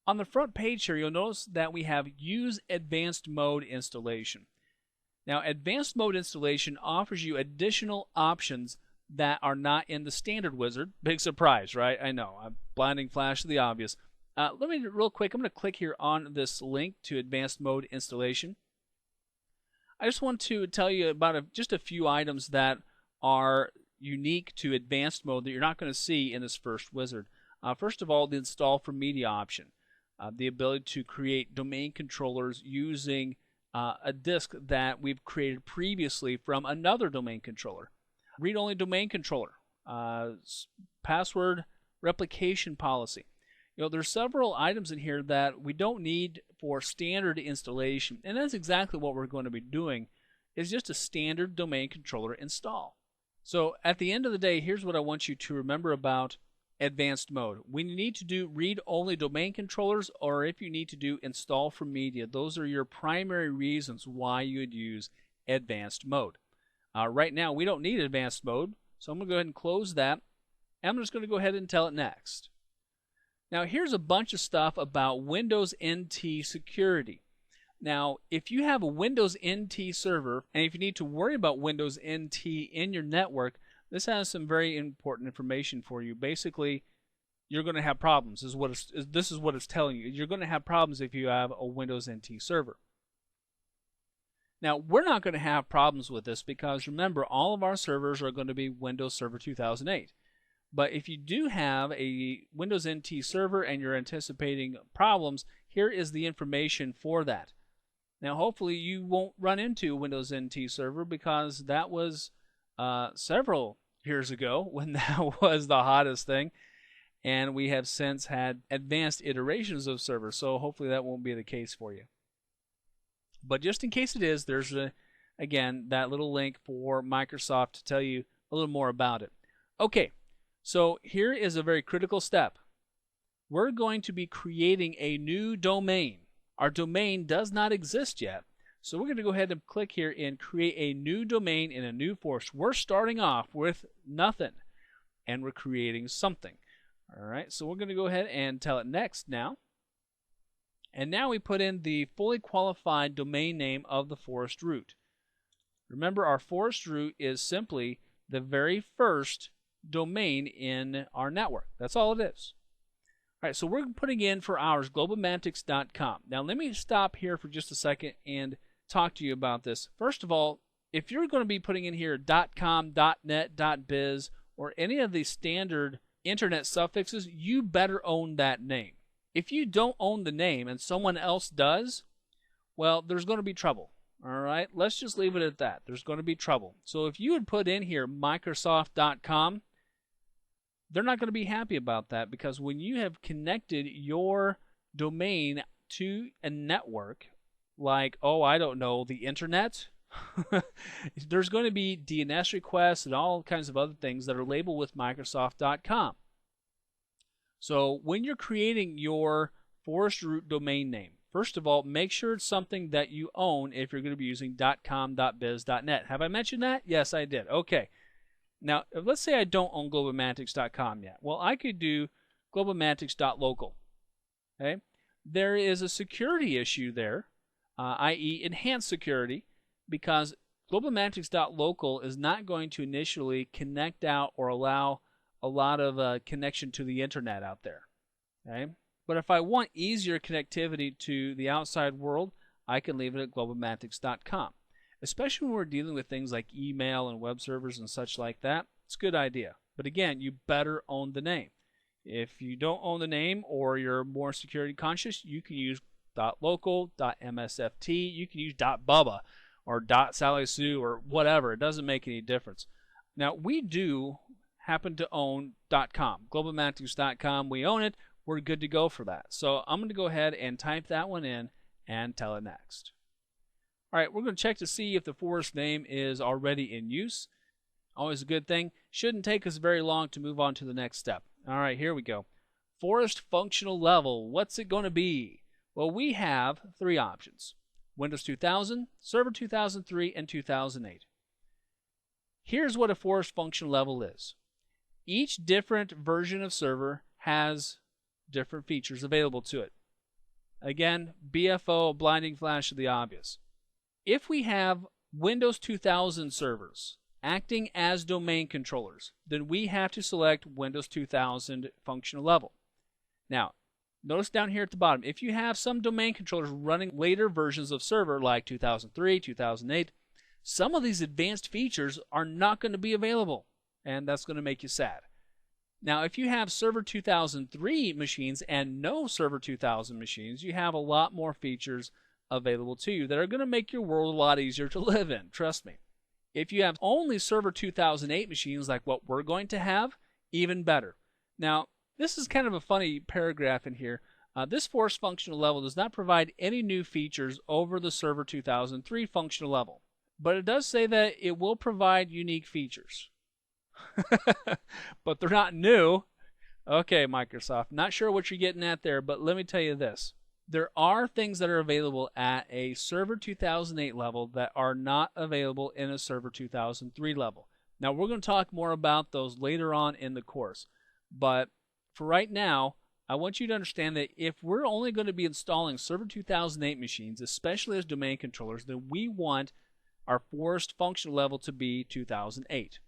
On the front page here, you'll notice that we have Use Advanced Mode Installation. Now, Advanced Mode Installation offers you additional options that are not in the standard wizard. Big surprise, right? I know, a blinding flash of the obvious. Let me real quick, I'm going to click here on this link to Advanced Mode Installation. I just want to tell you about just a few items that are unique to Advanced Mode that you're not going to see in this first wizard. First of all, the Install from Media option. The ability to create domain controllers using a disk that we've created previously from another domain controller. Read-only domain controller. Password replication policy. There's several items in here that we don't need for standard installation, and that's exactly what we're going to be doing, is just a standard domain controller install. So at the end of the day, here's what I want you to remember about Advanced Mode. When you need to do read-only domain controllers, or if you need to do install from media, those are your primary reasons why you would use Advanced Mode. Right now, we don't need Advanced Mode, so I'm going to go ahead and close that, and I'm just going to go ahead and tell it next. Now, here's a bunch of stuff about Windows NT security. Now, if you have a Windows NT server, and if you need to worry about Windows NT in your network, this has some very important information for you. Basically, you're going to have problems. This is what it's telling you. You're going to have problems if you have a Windows NT server. Now, we're not going to have problems with this because, remember, all of our servers are going to be Windows Server 2008. But if you do have a Windows NT server and you're anticipating problems, here is the information for that. Now, hopefully you won't run into a Windows NT server because that was several years ago when that was the hottest thing. And we have since had advanced iterations of servers, so hopefully that won't be the case for you. But just in case it is, there's, again, that little link for Microsoft to tell you a little more about it. Okay. So here is a very critical step. We're going to be creating a new domain. Our domain does not exist yet. So we're going to go ahead and click here and create a new domain in a new force. We're starting off with nothing, and we're creating something. All right, so we're going to go ahead and tell it next now. And now we put in the fully qualified domain name of the forest root. Remember, our forest root is simply the very first domain in our network. That's all it is. All right, so we're putting in for ours globalmantics.com. Now let me stop here for just a second and talk to you about this. First of all, if you're going to be putting in here .com, .net, .biz, or any of the standard internet suffixes, you better own that name. If you don't own the name and someone else does, well, there's going to be trouble. All right, let's just leave it at that. There's going to be trouble. So if you would put in here Microsoft.com, they're not going to be happy about that, because when you have connected your domain to a network like, oh, I don't know, the internet, there's going to be DNS requests and all kinds of other things that are labeled with Microsoft.com. So when you're creating your forest root domain name, first of all, make sure it's something that you own if you're going to be using .com, .biz, .net. Have I mentioned that? Yes, I did. Okay. Now, let's say I don't own globalmantics.com yet. Well, I could do globalmantics.local. Okay? There is a security issue there, i.e. enhanced security, because globalmantics.local is not going to initially connect out or allow a lot of connection to the internet out there. Okay? But if I want easier connectivity to the outside world, I can leave it at globalmantics.com. Especially when we're dealing with things like email and web servers and such like that, it's a good idea. But again, you better own the name. If you don't own the name, or you're more security conscious, you can use .local, .msft, you can use .bubba or .sally sue or whatever. It doesn't make any difference. Now, we do happen to own .com, globalmantics.com. We own it. We're good to go for that. So I'm going to go ahead and type that one in and tell it next. All right, we're going to check to see if the forest name is already in use. Always a good thing. Shouldn't take us very long to move on to the next step. All right, here we go. Forest functional level. What's it going to be? Well, we have three options: Windows 2000, Server 2003, and 2008. Here's what a forest functional level is. Each different version of server has different features available to it. Again, BFO, blinding flash of the obvious. If we have Windows 2000 servers acting as domain controllers, then we have to select Windows 2000 functional level. Now, notice down here at the bottom, if you have some domain controllers running later versions of server like 2003, 2008, some of these advanced features are not going to be available, and that's going to make you sad. Now, if you have Server 2003 machines and no Server 2000 machines, you have a lot more features available to you that are going to make your world a lot easier to live in, trust me. If you have only Server 2008 machines like what we're going to have, even better. Now, this is kind of a funny paragraph in here. This forest functional level does not provide any new features over the Server 2003 functional level, but it does say that it will provide unique features. But they're not new. Okay, Microsoft, not sure what you're getting at there, but let me tell you this. There are things that are available at a Server 2008 level that are not available in a Server 2003 level. Now, we're going to talk more about those later on in the course. But for right now, I want you to understand that if we're only going to be installing Server 2008 machines, especially as domain controllers, then we want our forest functional level to be 2008.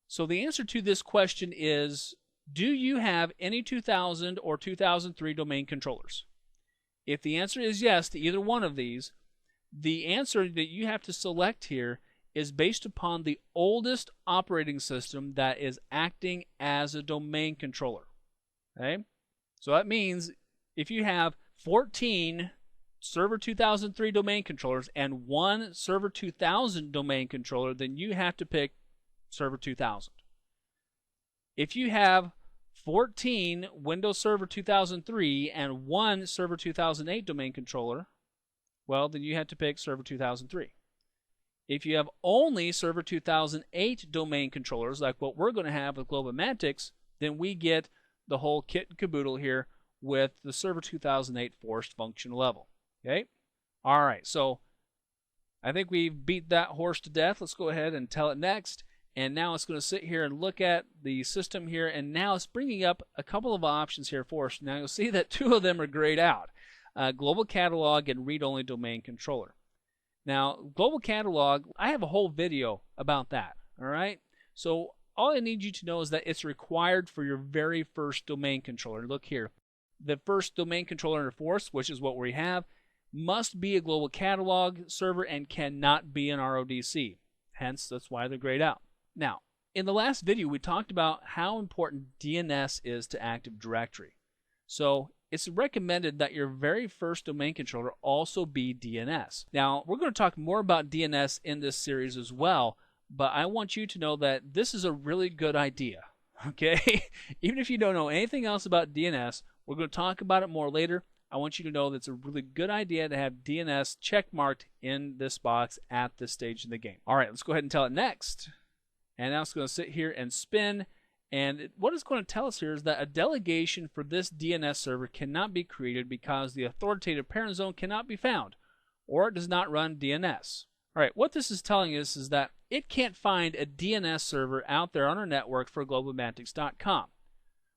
So the answer to this question is, do you have any 2000 or 2003 domain controllers? If the answer is yes to either one of these, the answer that you have to select here is based upon the oldest operating system that is acting as a domain controller. Okay? So that means if you have 14 Server 2003 domain controllers and one Server 2000 domain controller, then you have to pick Server 2000. If you have 14 Windows Server 2003 and one Server 2008 domain controller, well, then you have to pick Server 2003. If you have only Server 2008 domain controllers, like what we're going to have with globalmantics, then we get the whole kit and caboodle here with the Server 2008 forced functional level. Okay? All right, so I think we've beat that horse to death. Let's go ahead and tell it next. And now it's going to sit here and look at the system here, and now it's bringing up a couple of options here for us. Now you'll see that two of them are grayed out, Global Catalog and Read-Only Domain Controller. Now, Global Catalog, I have a whole video about that, all right? So all I need you to know is that it's required for your very first domain controller. Look here. The first domain controller in force, which is what we have, must be a Global Catalog server and cannot be an RODC. Hence, that's why they're grayed out. Now, in the last video, we talked about how important DNS is to Active Directory. So it's recommended that your very first domain controller also be DNS. Now, we're going to talk more about DNS in this series as well, but I want you to know that this is a really good idea, okay? Even if you don't know anything else about DNS, we're going to talk about it more later. I want you to know that it's a really good idea to have DNS checkmarked in this box at this stage in the game. All right, let's go ahead and tell it next. And now it's going to sit here and spin. And what it's going to tell us here is that a delegation for this DNS server cannot be created because the authoritative parent zone cannot be found, or it does not run DNS. All right, what this is telling us is that it can't find a DNS server out there on our network for globalmantics.com.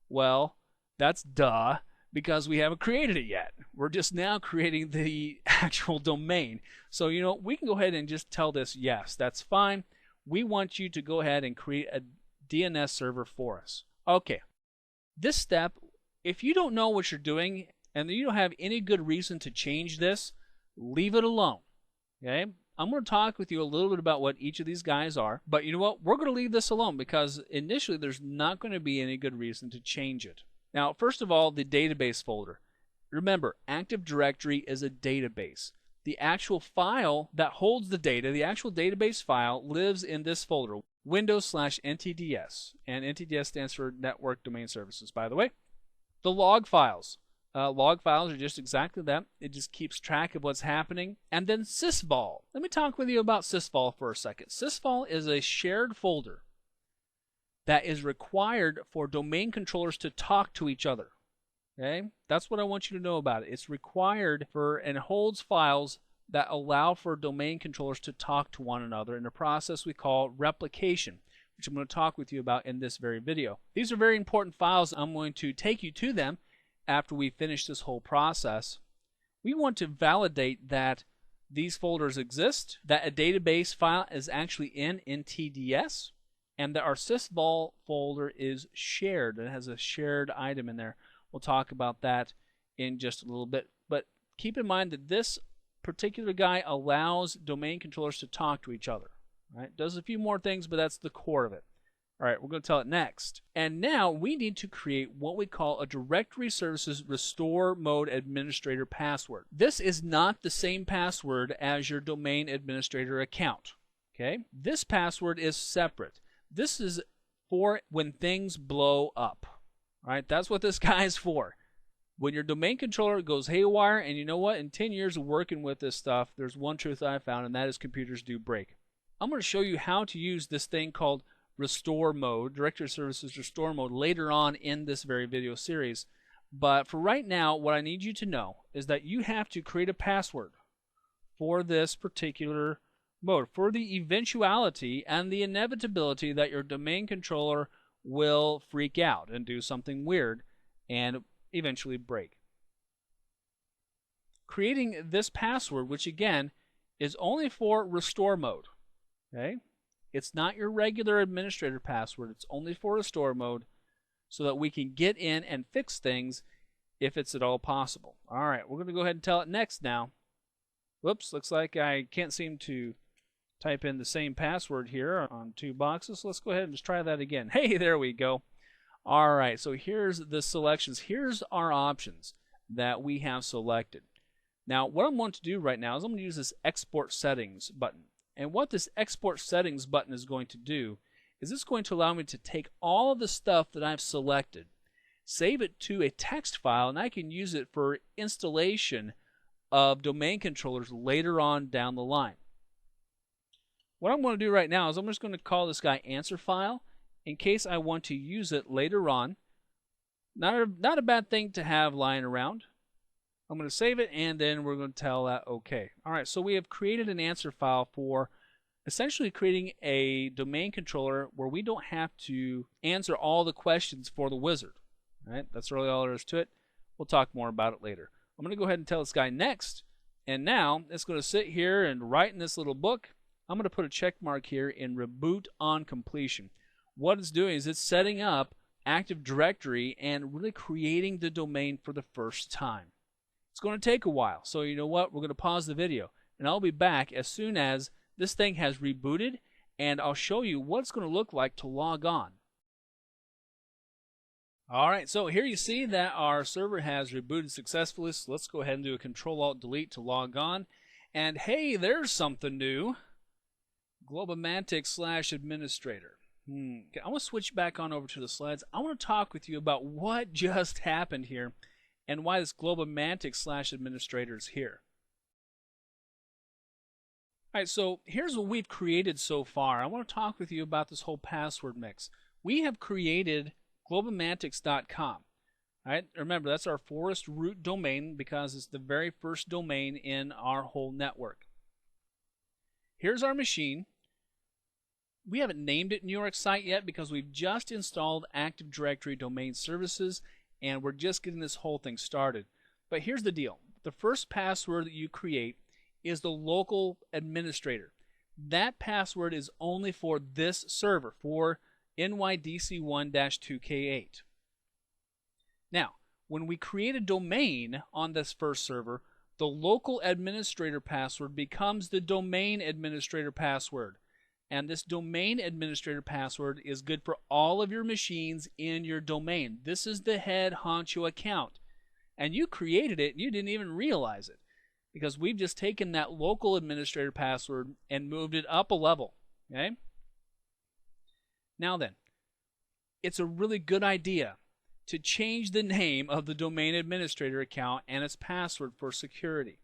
Well, that's duh, because we haven't created it yet. We're just now creating the actual domain. So, you know, we can go ahead and just tell this, yes, that's fine. We want you to go ahead and create a DNS server for us. Okay, this step, if you don't know what you're doing and you don't have any good reason to change this, leave it alone. Okay, I'm going to talk with you a little bit about what each of these guys are, but you know what, we're going to leave this alone because initially there's not going to be any good reason to change it. Now, first of all, the database folder. Remember, Active Directory is a database. The actual file that holds the data, the actual database file, lives in this folder, Windows/NTDS. And NTDS stands for Network Domain Services, by the way. The log files. Log files are just exactly that. It just keeps track of what's happening. And then sysvol. Let me talk with you about sysvol for a second. Sysvol is a shared folder that is required for domain controllers to talk to each other. Okay, that's what I want you to know about it. It's required for and holds files that allow for domain controllers to talk to one another in a process we call replication, which I'm going to talk with you about in this very video. These are very important files. I'm going to take you to them after we finish this whole process. We want to validate that these folders exist, that a database file is actually in NTDS, and that our sysvol folder is shared. It has a shared item in there. We'll talk about that in just a little bit. But keep in mind that this particular guy allows domain controllers to talk to each other. Right? Does a few more things, but that's the core of it. All right, we're going to tell it next. And now we need to create what we call a Directory Services Restore Mode Administrator password. This is not the same password as your domain administrator account. Okay? This password is separate. This is for when things blow up. All right, that's what this guy is for. When your domain controller goes haywire, and you know what? In 10 years of working with this stuff, there's one truth I found, and that is computers do break. I'm going to show you how to use this thing called Restore Mode, Directory Services Restore Mode, later on in this very video series. But for right now, what I need you to know is that you have to create a password for this particular mode, for the eventuality and the inevitability that your domain controller will freak out and do something weird and eventually break. Creating this password, which again is only for restore mode. Okay? It's not your regular administrator password. It's only for restore mode so that we can get in and fix things if it's at all possible. All right, we're going to go ahead and tell it next now. Whoops, looks like I can't seem to type in the same password here on two boxes. Let's go ahead and just try that again. Hey, there we go. All right, so here's the selections. Here's our options that we have selected. Now, what I'm going to do right now is I'm going to use this Export Settings button. And what this Export Settings button is going to do is it's going to allow me to take all of the stuff that I've selected, save it to a text file, and I can use it for installation of domain controllers later on down the line. What I'm going to do right now is I'm just going to call this guy answer file in case I want to use it later on. Not a bad thing to have lying around. I'm going to save it, and then we're going to tell that OK. All right, so we have created an answer file for essentially creating a domain controller where we don't have to answer all the questions for the wizard. All right, that's really all there is to it. We'll talk more about it later. I'm going to go ahead and tell this guy next, and now it's going to sit here and write in this little book. I'm going to put a check mark here in reboot on completion. What it's doing is it's setting up Active Directory and really creating the domain for the first time. It's going to take a while, so you know what? We're going to pause the video, and I'll be back as soon as this thing has rebooted, and I'll show you what it's going to look like to log on. Alright, so here you see that our server has rebooted successfully, so let's go ahead and do a Control-Alt-Delete to log on. And hey, there's something new. Globomantic/administrator. Okay, I want to switch back on over to the slides. I want to talk with you about what just happened here and why this Globomantic/administrator is here. Alright, so here's what we've created so far. I want to talk with you about this whole password mix. We have created globomantics.com. Alright, remember that's our forest root domain because it's the very first domain in our whole network. Here's our machine. We haven't named it New York site yet because we've just installed Active Directory Domain Services and we're just getting this whole thing started. But here's the deal. The first password that you create is the local administrator. That password is only for this server, for NYDC1-2K8. Now, when we create a domain on this first server, the local administrator password becomes the domain administrator password. And this domain administrator password is good for all of your machines in your domain. This is the head honcho account. And you created it and you didn't even realize it, because we've just taken that local administrator password and moved it up a level. Okay? Now then, it's a really good idea to change the name of the domain administrator account and its password for security.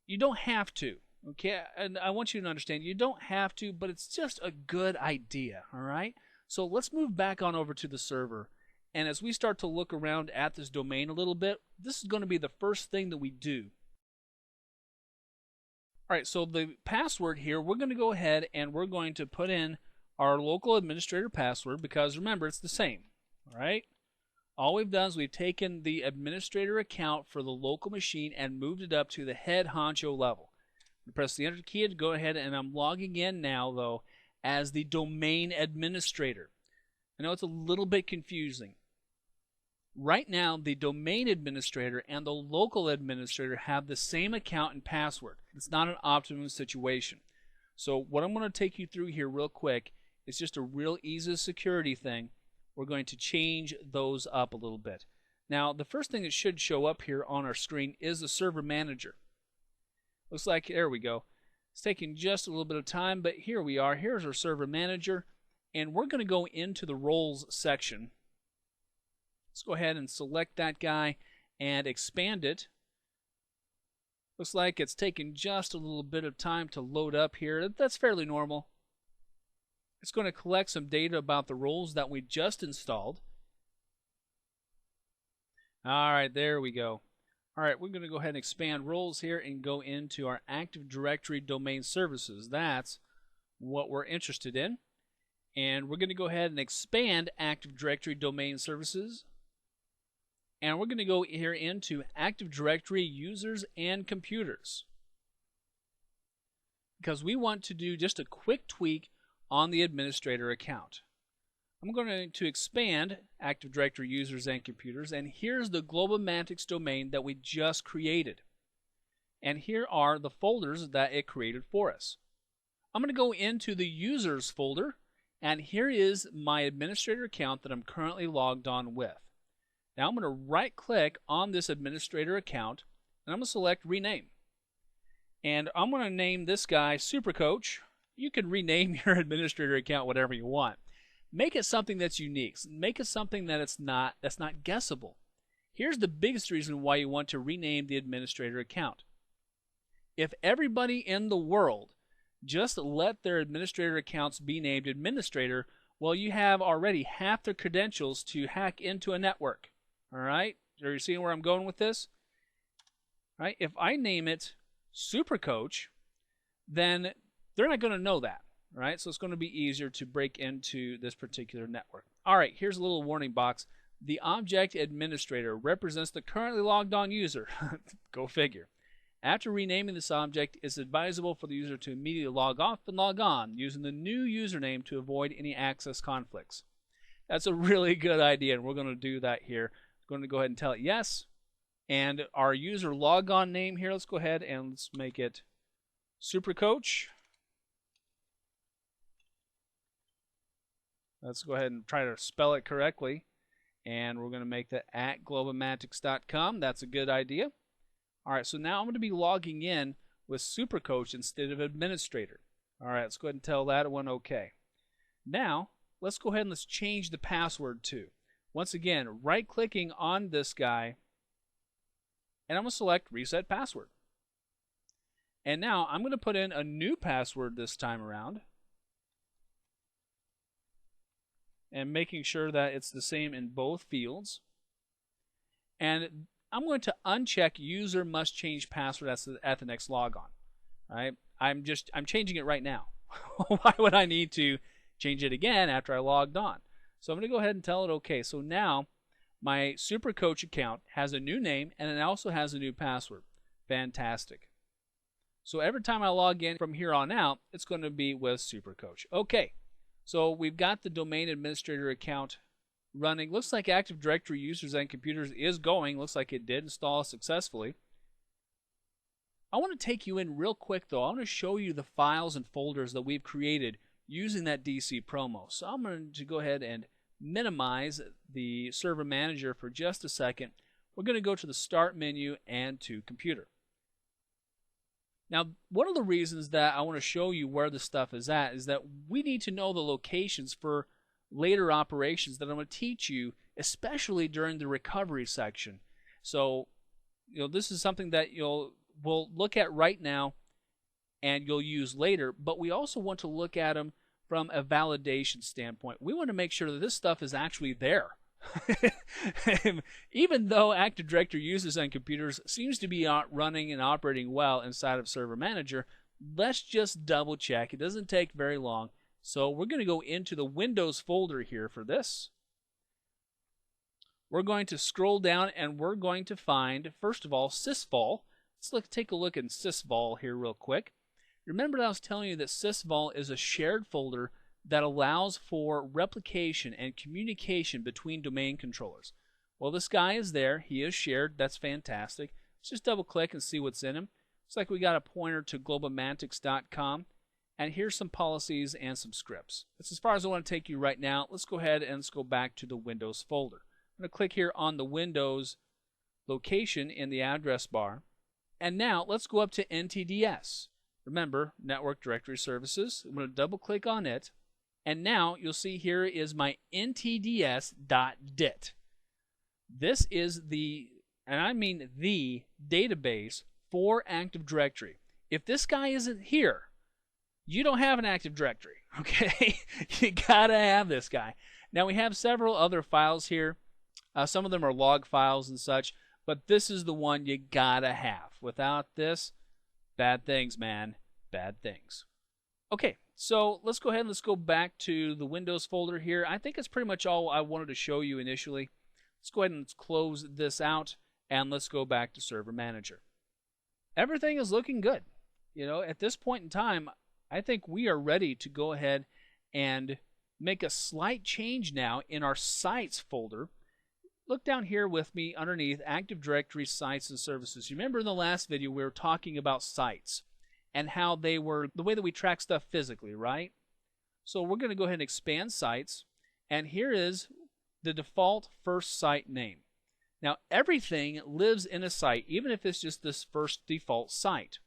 You don't have to, okay? And I want you to understand, you don't have to, but it's just a good idea, all right? So let's move back on over to the server. And as we start to look around at this domain a little bit, this is going to be the first thing that we do. All right, so the password here, we're going to go ahead and we're going to put in our local administrator password because remember, it's the same, all right? All we've done is we've taken the administrator account for the local machine and moved it up to the head honcho level. Press the enter key to go ahead, and I'm logging in now, though, as the domain administrator. I know it's a little bit confusing. Right now, the domain administrator and the local administrator have the same account and password. It's not an optimum situation. So what I'm going to take you through here real quick is just a real easy security thing. We're going to change those up a little bit. Now, the first thing that should show up here on our screen is the server manager. Looks like, there we go. It's taking just a little bit of time, but here we are. Here's our server manager, and we're going to go into the roles section. Let's go ahead and select that guy and expand it. Looks like it's taking just a little bit of time to load up here. That's fairly normal. It's going to collect some data about the roles that we just installed. All right, there we go. All right, we're going to go ahead and expand roles here and go into our Active Directory Domain Services. That's what we're interested in. And we're going to go ahead and expand Active Directory Domain Services. And we're going to go here into Active Directory Users and Computers, because we want to do just a quick tweak on the administrator account. I'm going to expand Active Directory Users and Computers, and here's the Globomantics domain that we just created. And here are the folders that it created for us. I'm going to go into the Users folder, and here is my administrator account that I'm currently logged on with. Now I'm going to right-click on this administrator account, and I'm going to select Rename. And I'm going to name this guy Supercoach. You can rename your administrator account whatever you want. Make it something that's unique. Make it something that's not guessable. Here's the biggest reason why you want to rename the administrator account. If everybody in the world just let their administrator accounts be named administrator, well, you have already half the credentials to hack into a network. All right? Are you seeing where I'm going with this? All right? If I name it Supercoach, then they're not going to know that. All right, so it's going to be easier to break into this particular network. All right, here's a little warning box. The object administrator represents the currently logged on user. Go figure. After renaming this object, it's advisable for the user to immediately log off and log on using the new username to avoid any access conflicts. That's a really good idea, and we're going to do that here. I'm going to go ahead and tell it yes. And our user logon name here, let's go ahead and let's make it Supercoach. Let's go ahead and try to spell it correctly. And we're going to make that at globomatics.com. That's a good idea. All right, so now I'm going to be logging in with Supercoach instead of administrator. All right, let's go ahead and tell that one OK. Now, let's go ahead and let's change the password to. Once again, right-clicking on this guy, and I'm going to select Reset Password. And now I'm going to put in a new password this time around. And making sure that it's the same in both fields. And I'm going to uncheck user must change password at the next logon. All right? I'm changing it right now. Why would I need to change it again after I logged on? So I'm going to go ahead and tell it OK. So now my Supercoach account has a new name and it also has a new password. Fantastic. So every time I log in from here on out, it's going to be with Supercoach. OK. So we've got the domain administrator account running. Looks like Active Directory users and computers is going. Looks like it did install successfully. I want to take you in real quick though. I want to show you the files and folders that we've created using that DC promo. So I'm going to go ahead and minimize the server manager for just a second. We're going to go to the start menu and to computer. Now, one of the reasons that I want to show you where the stuff is at is that we need to know the locations for later operations that I'm going to teach you, especially during the recovery section. So, this is something that we'll look at right now and you'll use later, but we also want to look at them from a validation standpoint. We want to make sure that this stuff is actually there. Even though Active Directory users and computers seems to be running and operating well inside of Server Manager, let's just double check. It doesn't take very long. So we're going to go into the Windows folder here for this. We're going to scroll down and we're going to find, first of all, sysvol. Let's take a look at sysvol here real quick. Remember that I was telling you that sysvol is a shared folder that allows for replication and communication between domain controllers. Well, this guy is there. He is shared. That's fantastic. Let's just double click and see what's in him. Looks like we got a pointer to globomatics.com. And here's some policies and some scripts. That's as far as I want to take you right now. Let's go ahead and let's go back to the Windows folder. I'm going to click here on the Windows location in the address bar. And now let's go up to NTDS. Remember, Network Directory Services. I'm going to double click on it. And now you'll see here is my ntds.dit. This is the, and I mean the, database for Active Directory. If this guy isn't here, you don't have an Active Directory, okay? You gotta have this guy. Now we have several other files here. Some of them are log files and such, but this is the one you gotta have. Without this, bad things, man, bad things. Okay. So let's go ahead and let's go back to the Windows folder here. I think it's pretty much all I wanted to show you initially. Let's go ahead and let's close this out and let's go back to Server Manager. Everything is looking good. At this point in time, I think we are ready to go ahead and make a slight change now in our sites folder. Look down here with me underneath Active Directory Sites and Services. You remember in the last video we were talking about sites and how they were the way that we track stuff physically, right? So we're going to go ahead and expand sites, and here is the default first site name. Now everything lives in a site, even if it's just this first default site.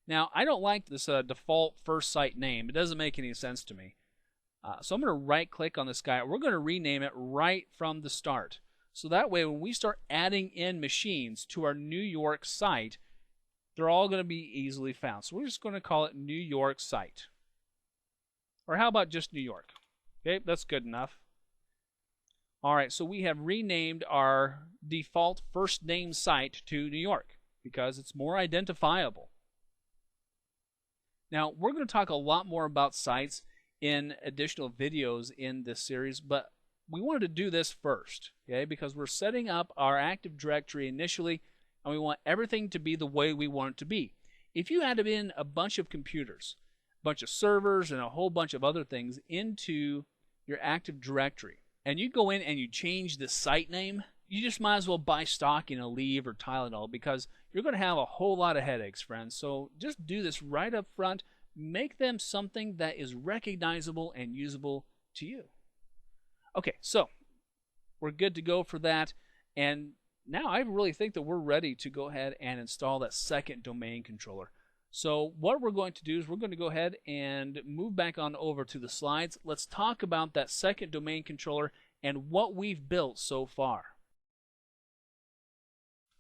Now I don't like this default first site name. It doesn't make any sense to me. So I'm going to right click on this guy. We're going to rename it right from the start. So that way when we start adding in machines to our New York site, they're all going to be easily found. So we're just going to call it New York site. Or how about just New York? Okay, that's good enough. All right, so we have renamed our default first name site to New York because it's more identifiable. Now, we're going to talk a lot more about sites in additional videos in this series, but we wanted to do this first, okay, because we're setting up our Active Directory initially, and we want everything to be the way we want it to be. If you added in a bunch of computers, a bunch of servers, and a whole bunch of other things into your Active Directory, and you go in and you change the site name, you just might as well buy stock in Aleve or Tylenol, because you're going to have a whole lot of headaches, friends. So just do this right up front. Make them something that is recognizable and usable to you. Okay, so we're good to go for that. And now I really think that we're ready to go ahead and install that second domain controller. So what we're going to do is we're going to go ahead and move back on over to the slides. Let's talk about that second domain controller and what we've built so far.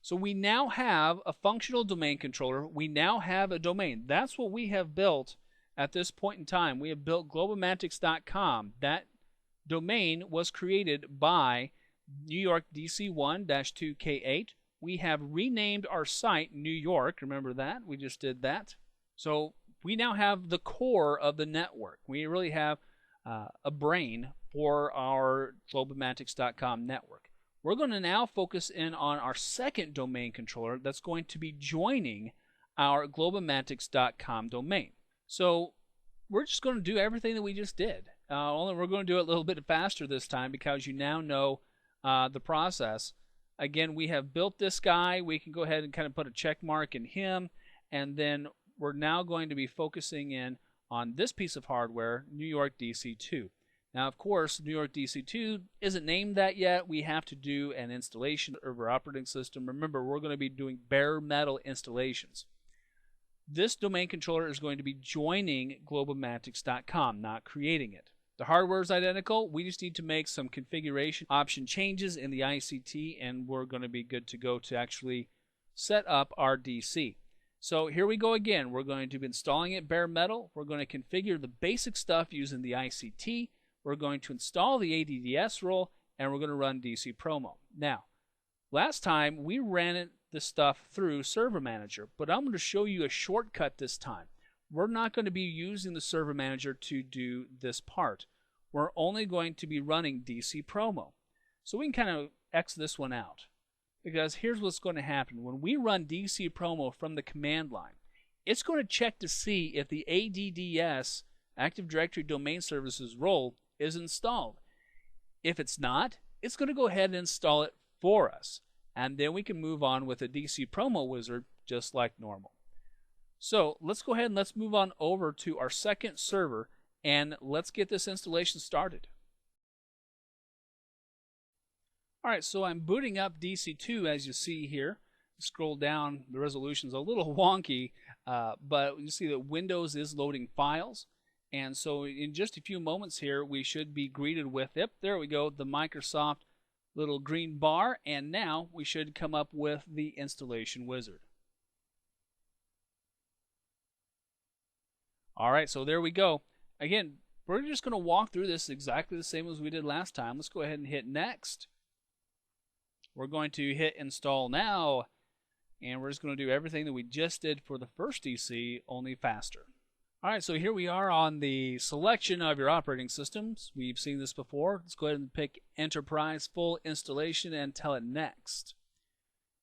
So we now have a functional domain controller. We now have a domain. That's what we have built at this point in time. We have built globomantics.com. That domain was created by New York DC1-2K8. We have renamed our site New York. Remember that? We just did that. So we now have the core of the network. We really have a brain for our globomantics.com network. We're going to now focus in on our second domain controller that's going to be joining our globomantics.com domain. So we're just going to do everything that we just did. Only we're going to do it a little bit faster this time because you now know the process. Again, we have built this guy. We can go ahead and kind of put a check mark in him. And then we're now going to be focusing in on this piece of hardware, New York DC2. Now, of course, New York DC2 isn't named that yet. We have to do an installation of our operating system. Remember, we're going to be doing bare metal installations. This domain controller is going to be joining globomantics.com, not creating it. The hardware is identical. We just need to make some configuration option changes in the ICT, and we're going to be good to go to actually set up our DC. So here we go again. We're going to be installing it bare metal. We're going to configure the basic stuff using the ICT. We're going to install the ADDS role, and we're going to run DC Promo. Now, last time we ran this stuff through Server Manager, but I'm going to show you a shortcut this time. We're not going to be using the Server Manager to do this part. We're only going to be running DC Promo. So we can kind of X this one out, because here's what's going to happen. When we run DC Promo from the command line, it's going to check to see if the ADDS, Active Directory Domain Services role, is installed. If it's not, it's going to go ahead and install it for us, and then we can move on with a DC Promo wizard just like normal. So let's go ahead and let's move on over to our second server, and let's get this installation started. Alright, so I'm booting up DC2 as you see here. Scroll down, the resolution's a little wonky, but you see that Windows is loading files. And so in just a few moments here, we should be greeted with, yep, there we go, the Microsoft little green bar, and now we should come up with the installation wizard. Alright, so there we go. Again, we're just going to walk through this exactly the same as we did last time. Let's go ahead and hit next. We're going to hit install now, and we're just going to do everything that we just did for the first DC, only faster. Alright, so here we are on the selection of your operating systems. We've seen this before. Let's go ahead and pick Enterprise Full Installation and tell it next.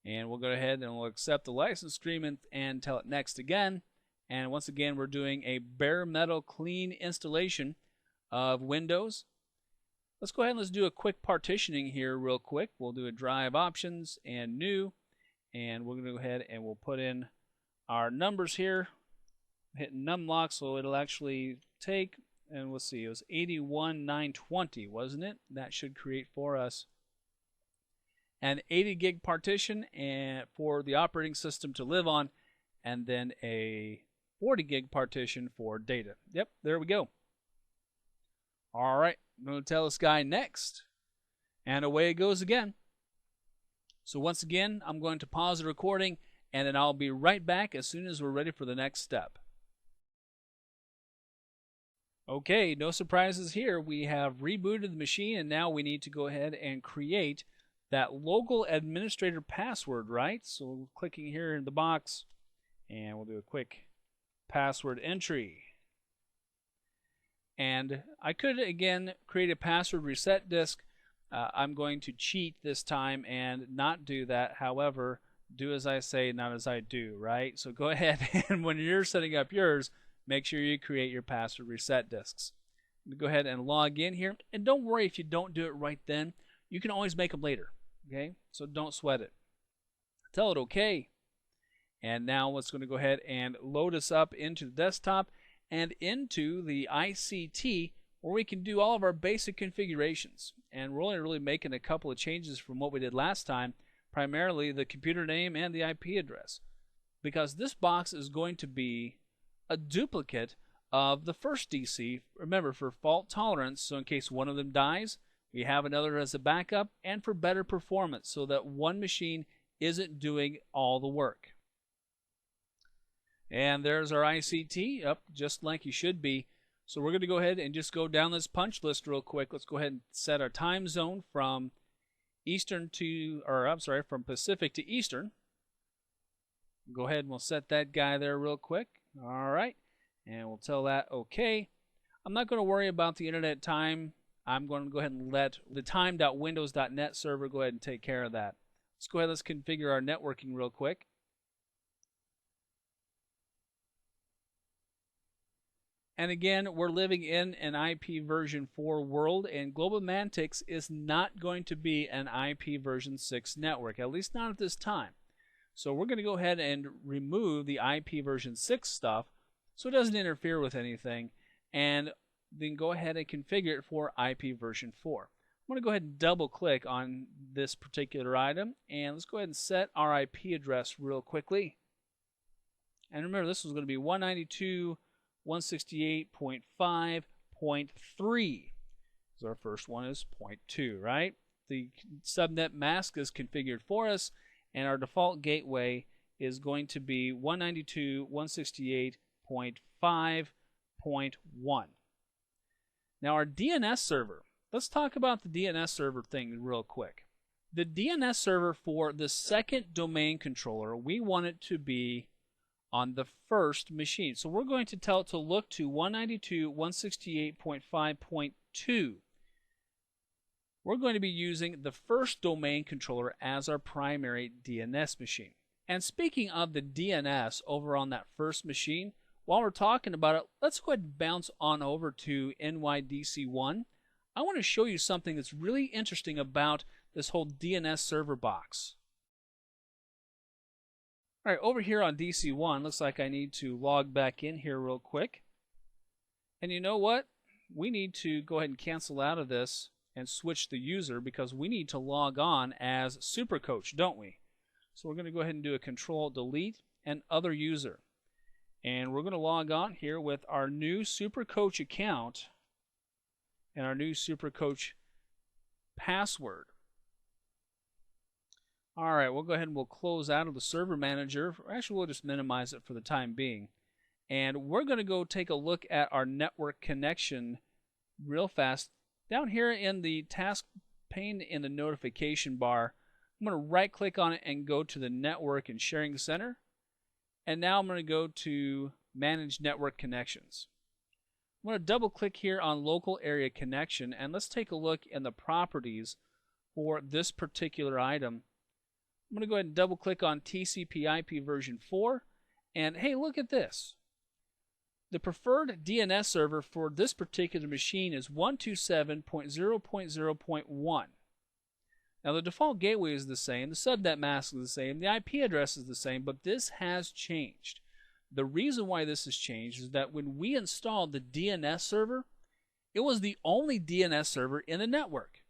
And we'll go ahead and we'll accept the license agreement and tell it next again. And once again, we're doing a bare metal clean installation of Windows. Let's go ahead and let's do a quick partitioning here real quick. We'll do a drive options and new. And we're going to go ahead and we'll put in our numbers here. Hit numlock so it'll actually take, and we'll see, it was 81920, wasn't it? That should create for us an 80 gig partition and for the operating system to live on, and then a 40 gig partition for data. Yep, there we go. Alright, I'm going to tell this guy next, and away it goes again. So once again, I'm going to pause the recording, and then I'll be right back as soon as we're ready for the next step. Okay, no surprises here. We have rebooted the machine, and now we need to go ahead and create that local administrator password, right? So clicking here in the box, and we'll do a quick password entry. And I could again create a password reset disk. I'm going to cheat this time and not do that. However, do as I say, not as I do, right? So go ahead and when you're setting up yours, make sure you create your password reset disks. Go ahead and log in here, and don't worry if you don't do it right then. You can always make them later, okay? So don't sweat it. Tell it okay. And now let's going to go ahead and load us up into the desktop and into the ICT, where we can do all of our basic configurations. And we're only really making a couple of changes from what we did last time, primarily the computer name and the IP address, because this box is going to be a duplicate of the first DC. Remember, for fault tolerance, so in case one of them dies, we have another as a backup, and for better performance, so that one machine isn't doing all the work. And there's our ICT up just like you should be. So we're going to go ahead and just go down this punch list real quick. Let's go ahead and set our time zone from Eastern to, or I'm sorry, from Pacific to Eastern. Go ahead and we'll set that guy there real quick. All right. And we'll tell that okay. I'm not going to worry about the internet time. I'm going to go ahead and let the time.windows.net server go ahead and take care of that. Let's go ahead, let's configure our networking real quick. And again, we're living in an IP version 4 world, and GlobalManTix is not going to be an IP version 6 network, at least not at this time. So we're going to go ahead and remove the IP version 6 stuff so it doesn't interfere with anything, and then go ahead and configure it for IP version 4. I'm going to go ahead and double click on this particular item, and let's go ahead and set our IP address real quickly. And remember, this was going to be 192.168.5.3. So our first one is 0.2, right? The subnet mask is configured for us, and our default gateway is going to be 192.168.5.1. Now our DNS server, let's talk about the DNS server thing real quick. The DNS server for the second domain controller, we want it to be on the first machine. So we're going to tell it to look to 192.168.5.2. We're going to be using the first domain controller as our primary DNS machine. And speaking of the DNS over on that first machine, while we're talking about it, let's go ahead and bounce on over to NYDC1. I want to show you something that's really interesting about this whole DNS server box. All right, over here on DC1, looks like I need to log back in here real quick. And you know what? We need to go ahead and cancel out of this and switch the user, because we need to log on as Supercoach, don't we? So we're going to go ahead and do a Control-Delete and Other User. And we're going to log on here with our new Supercoach account and our new Supercoach password. All right, we'll go ahead and we'll close out of the server manager. Actually, we'll just minimize it for the time being. And we're going to go take a look at our network connection real fast. Down here in the task pane in the notification bar, I'm going to right click on it and go to the Network and Sharing Center. And now I'm going to go to Manage Network Connections. I'm going to double click here on Local Area Connection, and let's take a look in the properties for this particular item. I'm going to go ahead and double click on TCP/IP version 4, and hey, look at this. The preferred DNS server for this particular machine is 127.0.0.1. Now the default gateway is the same, the subnet mask is the same, the IP address is the same, but this has changed. The reason why this has changed is that when we installed the DNS server, it was the only DNS server in the network.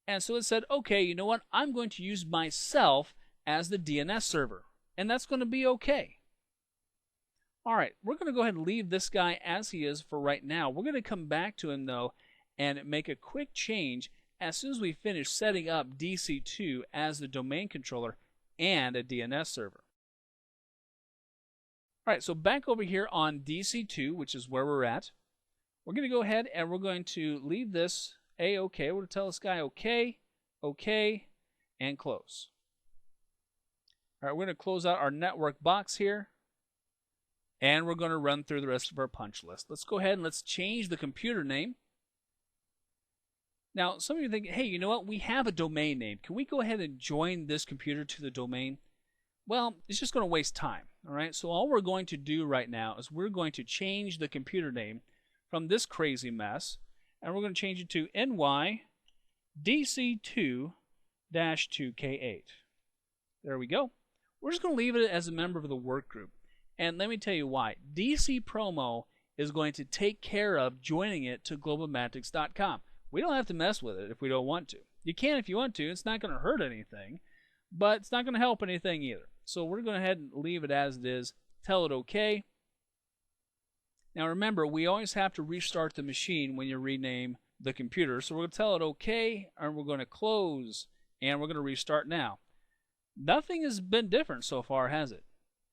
And so it said, okay, you know what, I'm going to use myself as the DNS server, and that's going to be okay. All right, we're going to go ahead and leave this guy as he is for right now. We're going to come back to him, though, and make a quick change as soon as we finish setting up DC2 as the domain controller and a DNS server. All right, so back over here on DC2, which is where we're at, we're going to go ahead and we're going to leave this A-OK. We're going to tell this guy OK, OK, and close. All right, we're going to close out our network box here. And we're going to run through the rest of our punch list. Let's go ahead and let's change the computer name. Now, some of you think, hey, you know what? We have a domain name. Can we go ahead and join this computer to the domain? Well, it's just going to waste time. All right. So all we're going to do right now is we're going to change the computer name from this crazy mess, and we're going to change it to NYDC2-2K8. There we go. We're just going to leave it as a member of the work group. And let me tell you why. DC Promo is going to take care of joining it to globalmatics.com. We don't have to mess with it if we don't want to. You can if you want to. It's not going to hurt anything, but it's not going to help anything either. So we're going to go ahead and leave it as it is. Tell it OK. Now remember, we always have to restart the machine when you rename the computer. So we're going to tell it OK, and we're going to close, and we're going to restart now. Nothing has been different so far, has it?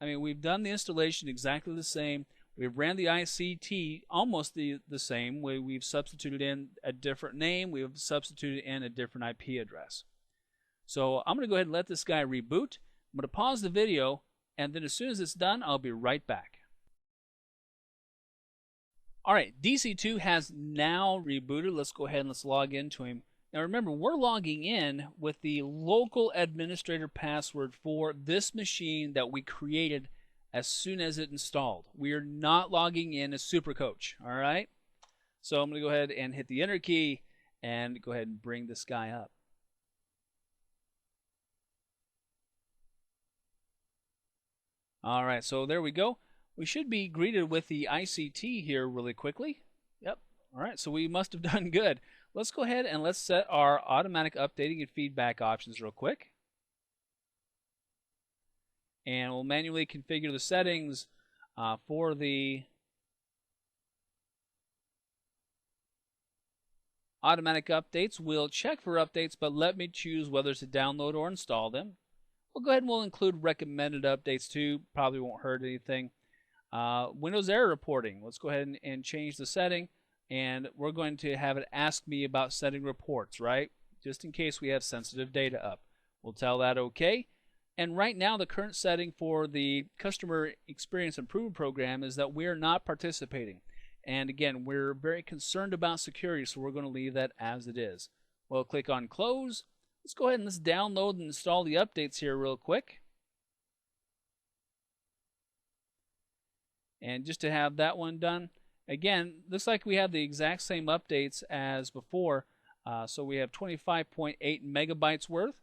I mean, we've done the installation exactly the same. We've ran the ICT almost the same way. We've substituted in a different name. We've substituted in a different IP address. So I'm going to go ahead and let this guy reboot. I'm going to pause the video, and then as soon as it's done, I'll be right back. All right, DC2 has now rebooted. Let's go ahead and let's log into him. Now remember, we're logging in with the local administrator password for this machine that we created as soon as it installed. We are not logging in as SuperCoach, all right? So I'm going to go ahead and hit the Enter key and go ahead and bring this guy up. All right, so there we go. We should be greeted with the ICT here really quickly. Yep. All right, so we must have done good. Let's go ahead and let's set our automatic updating and feedback options real quick. And we'll manually configure the settings for the automatic updates. We'll check for updates, but let me choose whether to download or install them. We'll go ahead and we'll include recommended updates too. Probably won't hurt anything. Windows error reporting. Let's go ahead and change the setting. And we're going to have it ask me about setting reports, right? Just in case we have sensitive data up. We'll tell that OK. And right now, the current setting for the Customer Experience Improvement Program is that we're not participating. And again, we're very concerned about security, so we're going to leave that as it is. We'll click on Close. Let's go ahead and let's download and install the updates here real quick. And just to have that one done, again, looks like we have the exact same updates as before. So we have 25.8 megabytes worth.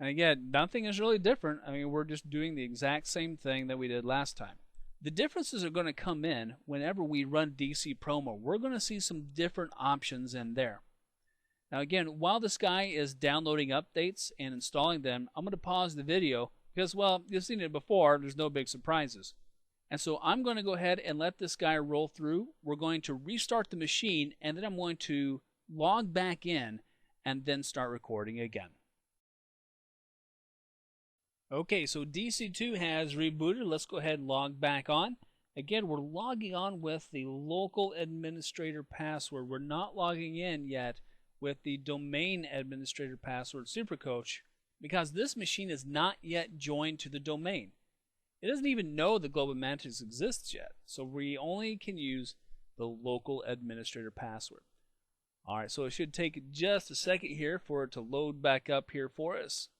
And again, nothing is really different. I mean, we're just doing the exact same thing that we did last time. The differences are going to come in whenever we run DC Promo. We're going to see some different options in there. Now again, while this guy is downloading updates and installing them, I'm going to pause the video because, well, you've seen it before. There's no big surprises. And so I'm going to go ahead and let this guy roll through. We're going to restart the machine, and then I'm going to log back in and then start recording again. Okay, so DC2 has rebooted. Let's go ahead and log back on. Again, we're logging on with the local administrator password. We're not logging in yet with the domain administrator password SuperCoach because this machine is not yet joined to the domain. It doesn't even know that globalmatics exists yet, so we only can use the local administrator password. All right, so it should take just a second here for it to load back up here for us.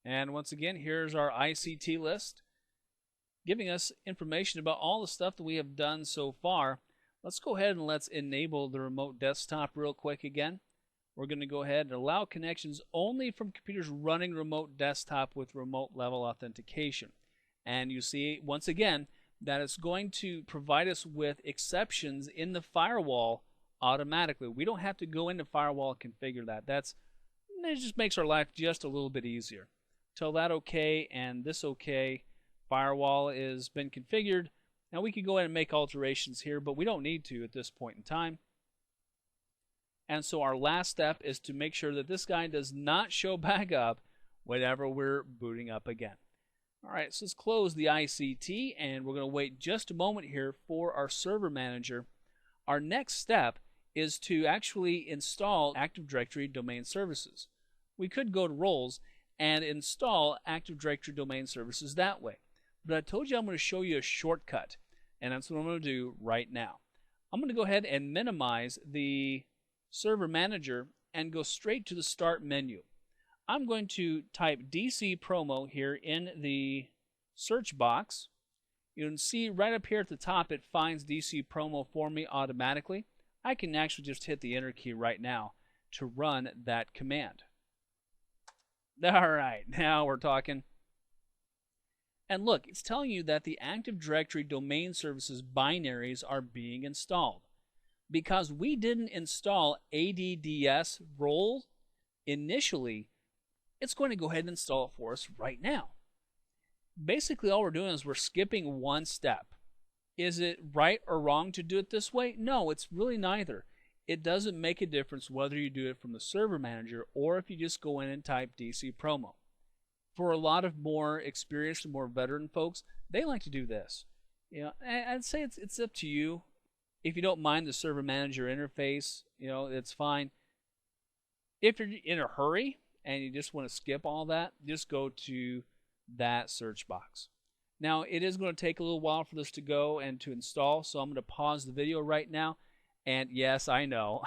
And once again, here's our ICT list, giving us information about all the stuff that we have done so far. Let's go ahead and let's enable the remote desktop real quick again. We're going to go ahead and allow connections only from computers running remote desktop with remote level authentication. And you see, once again, that it's going to provide us with exceptions in the firewall automatically. We don't have to go into firewall and configure that. It just makes our life just a little bit easier. Tell that OK and this OK. Firewall has been configured. Now we can go ahead and make alterations here, but we don't need to at this point in time. And so our last step is to make sure that this guy does not show back up whenever we're booting up again. All right, so let's close the ICT, and we're going to wait just a moment here for our server manager. Our next step is to actually install Active Directory domain services. we could go to roles and install Active Directory domain services that way. But I told you I'm going to show you a shortcut, and that's what I'm going to do right now. I'm going to go ahead and minimize the server manager and go straight to the start menu. I'm going to type DC promo here in the search box. You can see right up here at the top it finds DC promo for me automatically. I can actually just hit the enter key right now to run that command. Alright, now we're talking. And look, it's telling you that the Active Directory domain services binaries are being installed. Because we didn't install ADDS role initially, it's going to go ahead and install it for us right now. Basically, all we're doing is we're skipping one step. Is it right or wrong to do it this way? No, it's really neither. It doesn't make a difference whether you do it from the server manager or if you just go in and type DC promo. For a lot of more experienced and more veteran folks, they like to do this. You know, I'd say it's up to you. If you don't mind the server manager interface, you know, it's fine. If you're in a hurry and you just want to skip all that, just go to that search box. Now, it is going to take a little while for this to go and to install, so I'm going to pause the video right now. And yes, I know.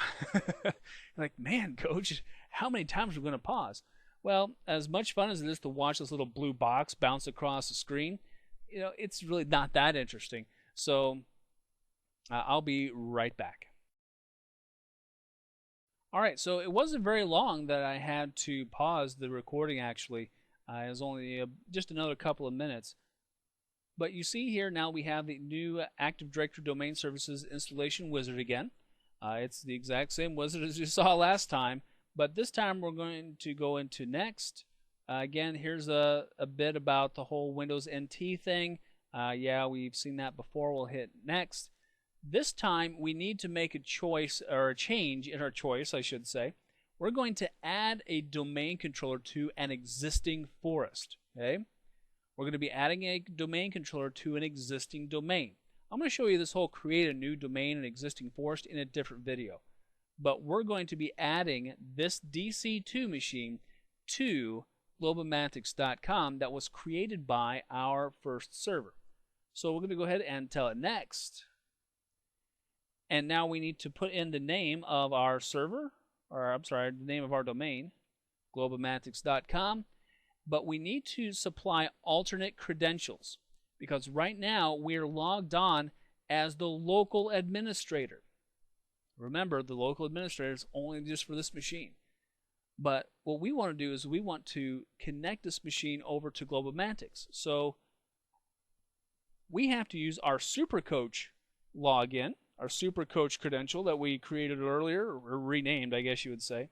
Like, man, Coach, how many times are we going to pause? Well, as much fun as it is to watch this little blue box bounce across the screen, you know, it's really not that interesting. So I'll be right back. All right, so it wasn't very long that I had to pause the recording, actually. It was only just another couple of minutes. But you see here now we have the new Active Directory Domain Services installation wizard again. It's the exact same wizard as you saw last time, but this time we're going to go into Next. Again, here's a bit about the whole Windows NT thing. Yeah, we've seen that before. We'll hit Next. This time we need to make a choice, or a change in our choice, I should say. We're going to add a domain controller to an existing forest. Okay? We're going to be adding a domain controller to an existing domain. I'm going to show you this whole create a new domain and existing forest in a different video. But we're going to be adding this DC2 machine to globomantics.com that was created by our first server. So we're going to go ahead and tell it next. And now we need to put in the name of our server, or I'm sorry, the name of our domain, globomantics.com. But we need to supply alternate credentials because right now we're logged on as the local administrator. Remember, the local administrator is only just for this machine. But what we want to do is we want to connect this machine over to Globomantics. So we have to use our SuperCoach login, our SuperCoach credential that we created earlier, or renamed, I guess you would say,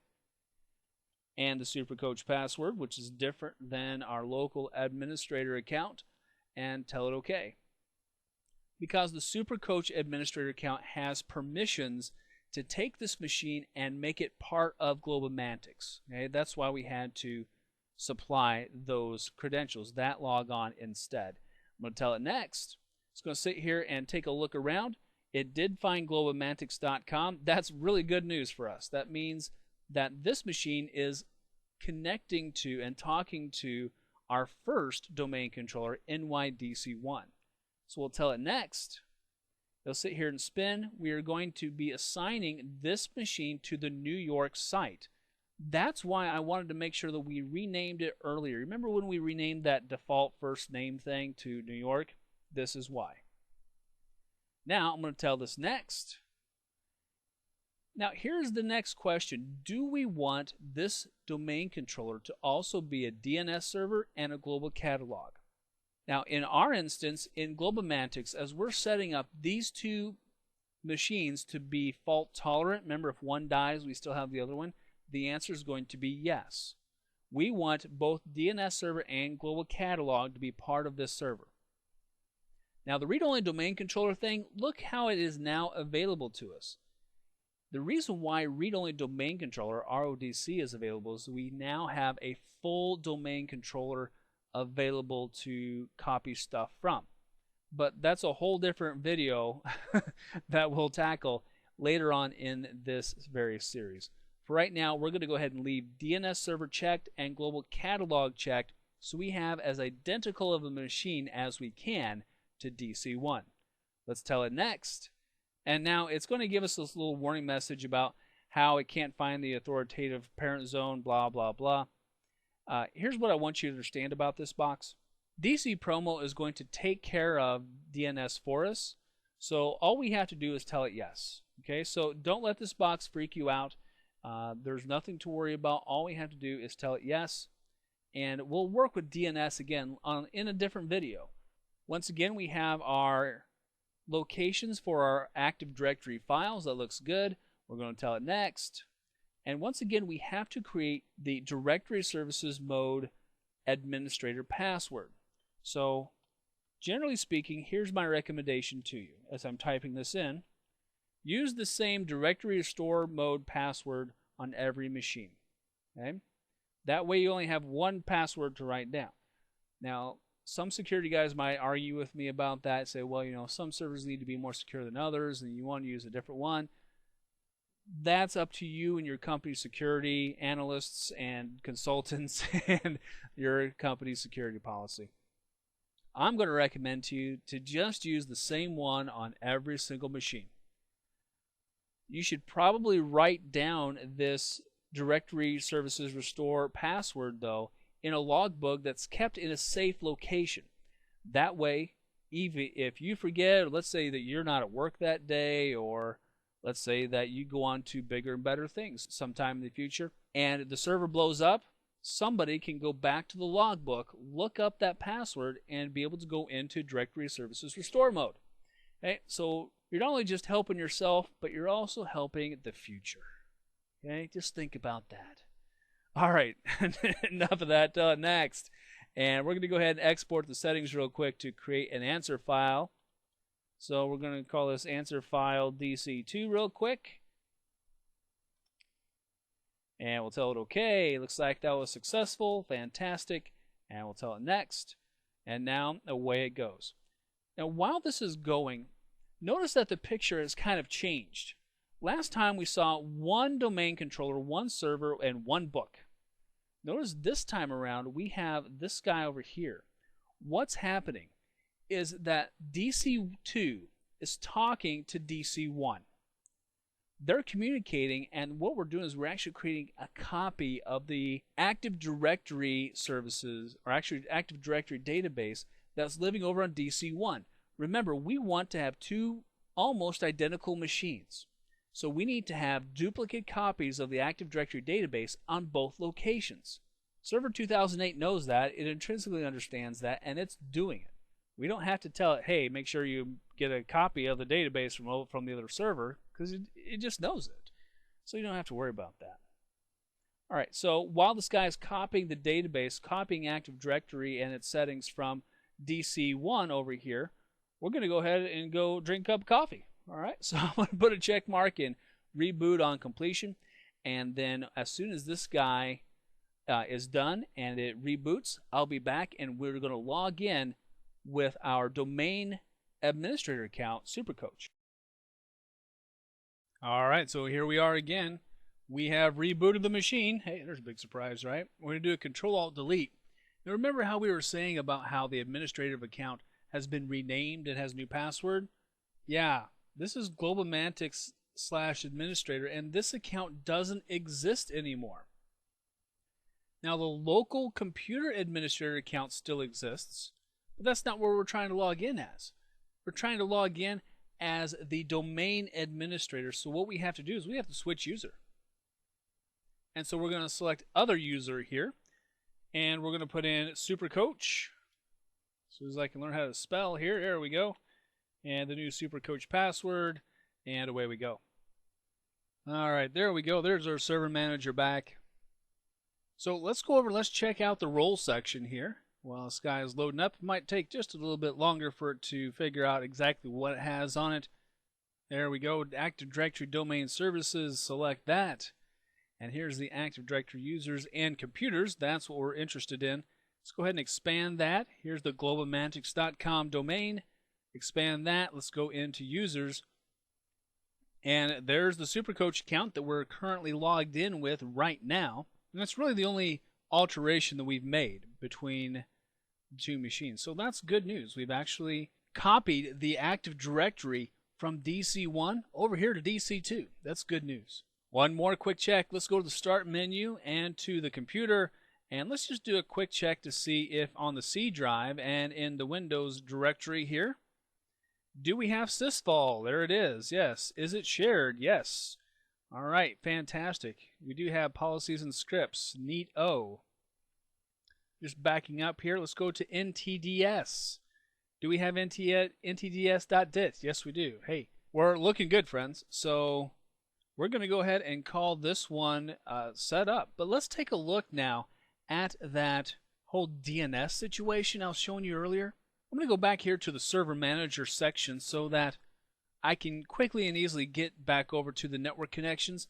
and the SuperCoach password, which is different than our local administrator account, and tell it OK. Because the SuperCoach administrator account has permissions to take this machine and make it part of Globomantics. Okay? That's why we had to supply those credentials, that logon instead. I'm going to tell it next. It's going to sit here and take a look around. It did find globomantics.com. That's really good news for us. That means that this machine is connecting to and talking to our first domain controller, NYDC1. So we'll tell it next. It'll sit here and spin. We are going to be assigning this machine to the New York site. That's why I wanted to make sure that we renamed it earlier. Remember when we renamed that default first name thing to New York? This is why. Now I'm going to tell this next. Now here's the next question. Do we want this domain controller to also be a DNS server and a global catalog? Now in our instance, in Globomantics, as we're setting up these two machines to be fault tolerant, remember if one dies we still have the other one, the answer is going to be yes. We want both DNS server and global catalog to be part of this server. Now the read-only domain controller thing, look how it is now available to us. The reason why read-only domain controller, RODC, is available is we now have a full domain controller available to copy stuff from. But that's a whole different video that we'll tackle later on in this very series. For right now, we're going to go ahead and leave DNS server checked and global catalog checked, so we have as identical of a machine as we can to DC1. Let's tell it next. And now it's going to give us this little warning message about how it can't find the authoritative parent zone, blah, blah, blah. Here's what I want you to understand about this box. DC Promo is going to take care of DNS for us, so all we have to do is tell it yes. Okay, so don't let this box freak you out. There's nothing to worry about. All we have to do is tell it yes, and we'll work with DNS again in a different video. Once again, we have our locations for our Active Directory files. That looks good. We're going to tell it next. And once again, we have to create the Directory Services Mode Administrator password. So, generally speaking, here's my recommendation to you as I'm typing this in. Use the same Directory Restore Mode password on every machine. Okay? That way you only have one password to write down. Now, some security guys might argue with me about that, say, well, you know, some servers need to be more secure than others, and you want to use a different one. That's up to you and your company's security analysts and consultants and your company's security policy. I'm going to recommend to you to just use the same one on every single machine. You should probably write down this Directory Services Restore password, though, in a logbook that's kept in a safe location. That way, even if you forget, or let's say that you're not at work that day, or let's say that you go on to bigger and better things sometime in the future, and the server blows up, somebody can go back to the logbook, look up that password, and be able to go into Directory Services Restore mode. Okay, so you're not only just helping yourself, but you're also helping the future. Okay, just think about that. All right, enough of that. Next, and we're going to go ahead and export the settings real quick to create an answer file. So we're going to call this answer file DC2 real quick. And we'll tell it OK. Looks like that was successful. Fantastic. And we'll tell it next. And now away it goes. Now while this is going, notice that the picture has kind of changed. Last time we saw one domain controller, one server, and one book. Notice this time around we have this guy over here. What's happening is that DC2 is talking to DC1. They're communicating, and what we're doing is we're actually creating a copy of the Active Directory services, or actually Active Directory database that's living over on DC1. Remember, we want to have two almost identical machines. So we need to have duplicate copies of the Active Directory database on both locations. Server 2008 knows that, it intrinsically understands that, and it's doing it. We don't have to tell it, hey, make sure you get a copy of the database from the other server, because it just knows it. So you don't have to worry about that. All right, so while this guy is copying the database, copying Active Directory and its settings from DC1 over here, we're going to go ahead and go drink a cup of coffee. All right, so I'm going to put a check mark in reboot on completion, and then as soon as this guy is done and it reboots, I'll be back and we're going to log in with our domain administrator account, Supercoach. All right, so here we are again. We have rebooted the machine. Hey, there's a big surprise, right? We're going to do a Control-Alt-Delete. Now remember how we were saying about how the administrative account has been renamed and has a new password? Yeah, this is globalmantics/administrator, and this account doesn't exist anymore. Now the local computer administrator account still exists, but that's not where we're trying to log in as. We're trying to log in as the domain administrator. So what we have to do is we have to switch user. And so we're going to select other user here, and we're going to put in Supercoach. As soon as I can learn how to spell here, there we go. And the new Supercoach password, and away we go. All right, there we go. There's our server manager back. So let's go over, let's check out the role section here. While this guy is loading up, it might take just a little bit longer for it to figure out exactly what it has on it. There we go, Active Directory Domain Services, select that. And here's the Active Directory users and computers. That's what we're interested in. Let's go ahead and expand that. Here's the globalmantics.com domain. Expand that. Let's go into users. And there's the Supercoach account that we're currently logged in with right now. And that's really the only alteration that we've made between the two machines. So that's good news. We've actually copied the Active Directory from DC1 over here to DC2. That's good news. One more quick check. Let's go to the Start menu and to the computer. And let's just do a quick check to see if on the C drive and in the Windows directory here, do we have sysvol? There it is. Yes. Is it shared? Yes. All right. Fantastic. We do have policies and scripts. Neat-o. Just backing up here, let's go to NTDS. Do we have ntds.dit? Yes, we do. Hey, we're looking good, friends. So we're going to go ahead and call this one set up. But let's take a look now at that whole DNS situation I was showing you earlier. I'm going to go back here to the Server Manager section so that I can quickly and easily get back over to the network connections.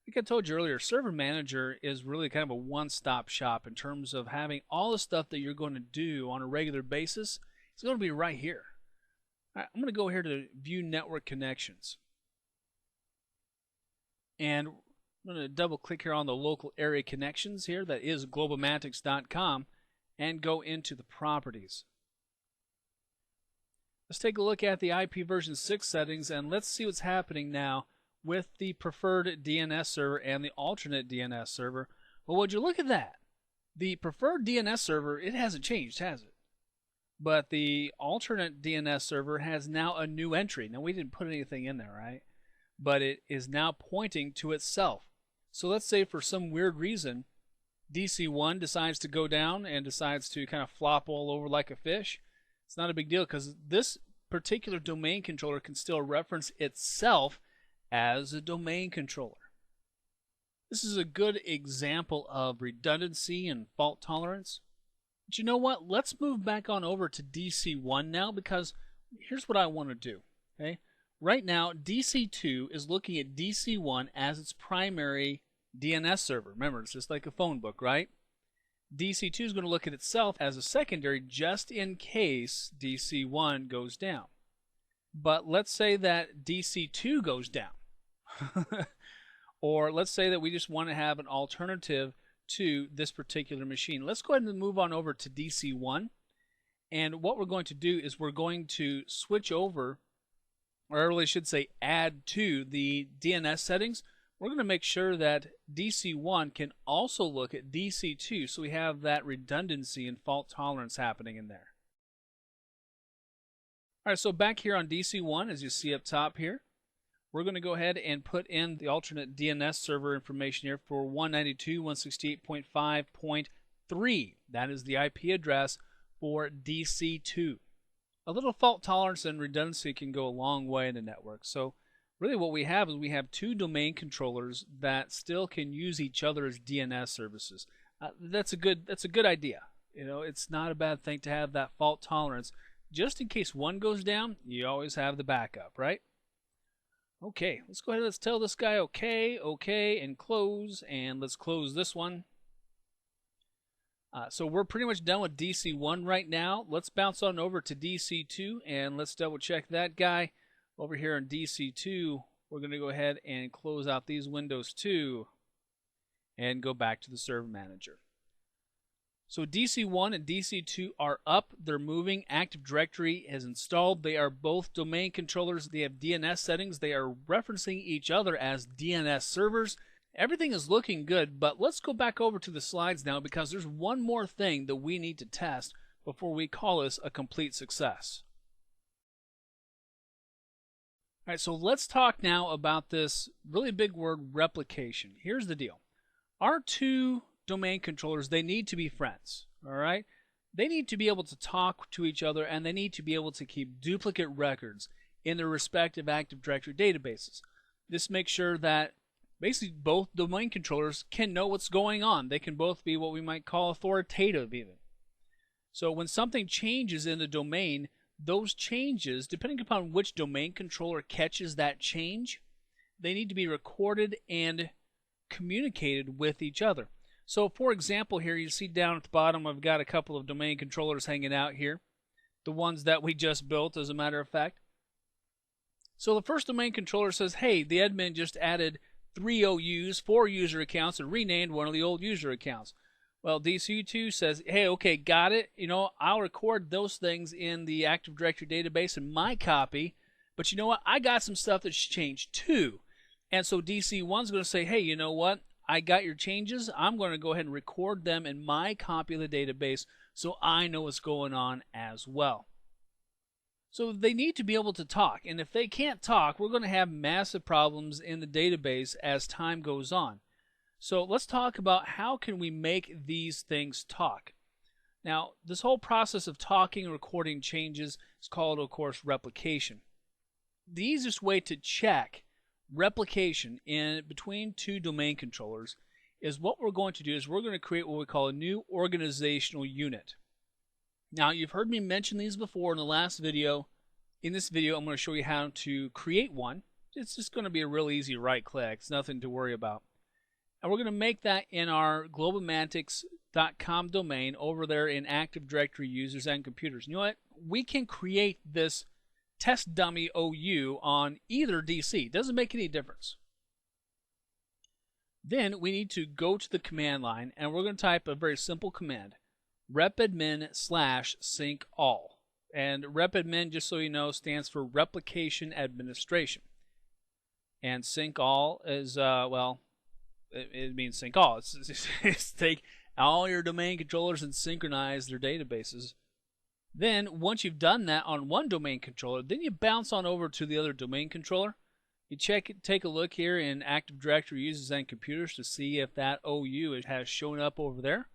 Like I told you earlier, Server Manager is really kind of a one-stop shop in terms of having all the stuff that you're going to do on a regular basis. It's going to be right here. All right, I'm going to go here to View Network Connections. And I'm going to double-click here on the local area connections here. That is globalmatics.com, and go into the properties. Let's take a look at the IP version 6 settings, and let's see what's happening now with the preferred DNS server and the alternate DNS server. Well, would you look at that? The preferred DNS server, it hasn't changed, has it? But the alternate DNS server has now a new entry. Now, we didn't put anything in there, right? But it is now pointing to itself. So let's say for some weird reason, DC1 decides to go down and decides to kind of flop all over like a fish. It's not a big deal because this particular domain controller can still reference itself as a domain controller. This is a good example of redundancy and fault tolerance. But you know what? Let's move back on over to DC1 now, because here's what I want to do. Okay? Right now, DC2 is looking at DC1 as its primary DNS server. Remember, it's just like a phone book, right? DC2 is going to look at itself as a secondary just in case DC1 goes down. But let's say that DC2 goes down. Or let's say that we just want to have an alternative to this particular machine. Let's go ahead and move on over to DC1. And what we're going to do is we're going to switch over, or I really should say add to the DNS settings. We're going to make sure that DC1 can also look at DC2, so we have that redundancy and fault tolerance happening in there. All right, so back here on DC1, as you see up top here, we're going to go ahead and put in the alternate DNS server information here for 192.168.5.3. That is the IP address for DC2. A little fault tolerance and redundancy can go a long way in the network. So really what we have is we have two domain controllers that still can use each other as DNS services. That's a good idea. You know, it's not a bad thing to have that fault tolerance. Just in case one goes down, you always have the backup, right? Okay, let's go ahead and let's tell this guy okay, and close, and let's close this one. So we're pretty much done with DC1 right now. Let's bounce on over to DC2, and let's double check that guy. Over here in DC2, we're going to go ahead and close out these windows too, and go back to the Server Manager. So DC1 and DC2 are up. They're moving. Active Directory is installed. They are both domain controllers. They have DNS settings. They are referencing each other as DNS servers. Everything is looking good, but let's go back over to the slides now, because there's one more thing that we need to test before we call this a complete success. All right, so let's talk now about this really big word, replication. Here's the deal. Our two domain controllers, they need to be friends, all right? They need to be able to talk to each other, and they need to be able to keep duplicate records in their respective Active Directory databases. This makes sure that basically both domain controllers can know what's going on. They can both be what we might call authoritative even. So when something changes in the domain, those changes, depending upon which domain controller catches that change, they need to be recorded and communicated with each other. So for example here, you see down at the bottom I've got a couple of domain controllers hanging out here. The ones that we just built, as a matter of fact. So the first domain controller says, hey, the admin just added 3 OUs, 4 user accounts, and renamed one of the old user accounts. Well, DC2 says, hey, okay, got it. I'll record those things in the Active Directory database in my copy. But you know what? I got some stuff that's changed too. And so DC1 is going to say, hey, you know what? I got your changes. I'm going to go ahead and record them in my copy of the database so I know what's going on as well. So they need to be able to talk. And if they can't talk, we're going to have massive problems in the database as time goes on. So let's talk about how can we make these things talk. Now, this whole process of talking and recording changes is called, of course, replication. The easiest way to check replication in between two domain controllers is what we're going to do is we're going to create what we call a new organizational unit. Now, you've heard me mention these before in the last video. In this video, I'm going to show you how to create one. It's just going to be a real easy right click. It's nothing to worry about. And we're going to make that in our globalmantics.com domain over there in Active Directory users and computers. You know what? We can create this test dummy OU on either DC. It doesn't make any difference. Then we need to go to the command line and we're going to type a very simple command, repadmin/sync all. And repadmin, just so you know, stands for replication administration. And sync all is, it means sync all. It's take all your domain controllers and synchronize their databases. Then, once you've done that on one domain controller, then you bounce on over to the other domain controller. You take a look here in Active Directory users and computers to see if that OU has shown up over there.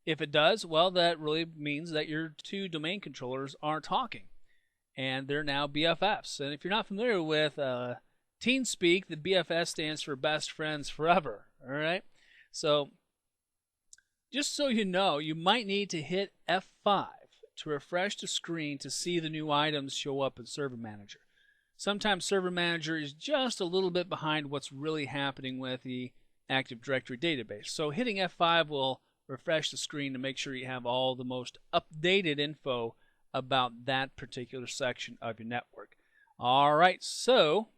If it does, well, that really means that your two domain controllers are talking, and they're now BFFs. And if you're not familiar with TeamSpeak, the BFF stands for Best Friends Forever. All right, so just so you know, you might need to hit F5 to refresh the screen to see the new items show up in Server Manager. Sometimes Server Manager is just a little bit behind what's really happening with the Active Directory database. So hitting F5 will refresh the screen to make sure you have all the most updated info about that particular section of your network. All right, so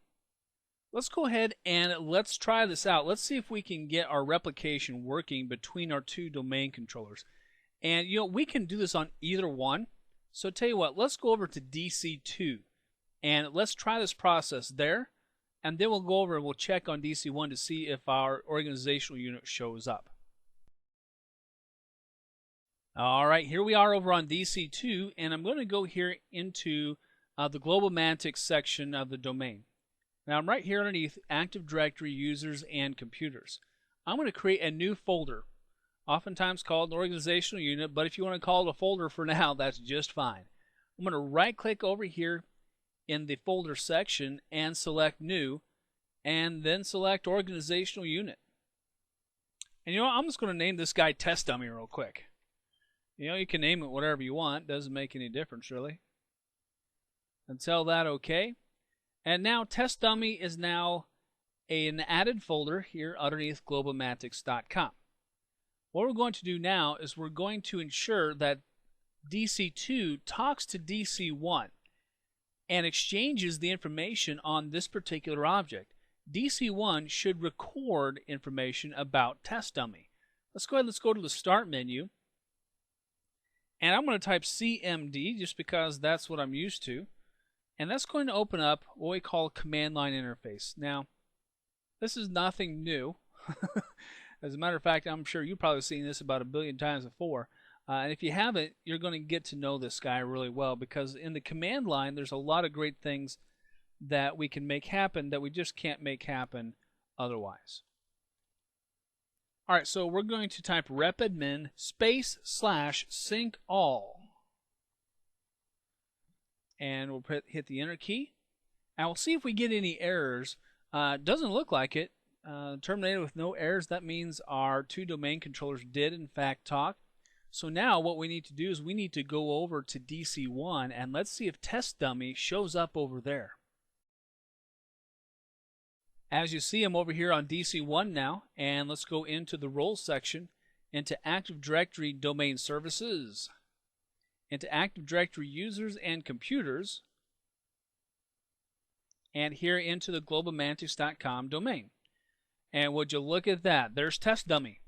let's go ahead and let's try this out. Let's see if we can get our replication working between our two domain controllers. And we can do this on either one. So tell you what, let's go over to DC2 and let's try this process there. And then we'll go over and we'll check on DC1 to see if our organizational unit shows up. All right, here we are over on DC2, and I'm going to go here into the globalmantics section of the domain. Now I'm right here underneath Active Directory users and computers. I'm going to create a new folder, oftentimes called an organizational unit, but if you want to call it a folder for now, that's just fine. I'm going to right click over here in the folder section and select new, and then select organizational unit. And I'm just going to name this guy Test Dummy real quick. You can name it whatever you want. Doesn't make any difference, really. And tell that OK. And now Test Dummy is now an added folder here underneath globalmantics.com. What we're going to do now is we're going to ensure that DC2 talks to DC1 and exchanges the information on this particular object. DC1 should record information about Test Dummy. Let's go ahead and let's go to the Start menu. And I'm going to type CMD just because that's what I'm used to. And that's going to open up what we call a command line interface. Now, this is nothing new. As a matter of fact, I'm sure you've probably seen this about a billion times before. And if you haven't, you're going to get to know this guy really well, because in the command line, there's a lot of great things that we can make happen that we just can't make happen otherwise. All right, so we're going to type repadmin /sync all. And we'll hit the enter key. And we'll see if we get any errors. Doesn't look like it. Terminated with no errors. That means our two domain controllers did in fact talk. So now what we need to do is we need to go over to DC1 and let's see if Test Dummy shows up over there. As you see, I'm over here on DC1 now, and let's go into the roles section, into Active Directory Domain Services, into Active Directory Users and Computers, and here into the globalmantics.com domain. And would you look at that? There's test dummy.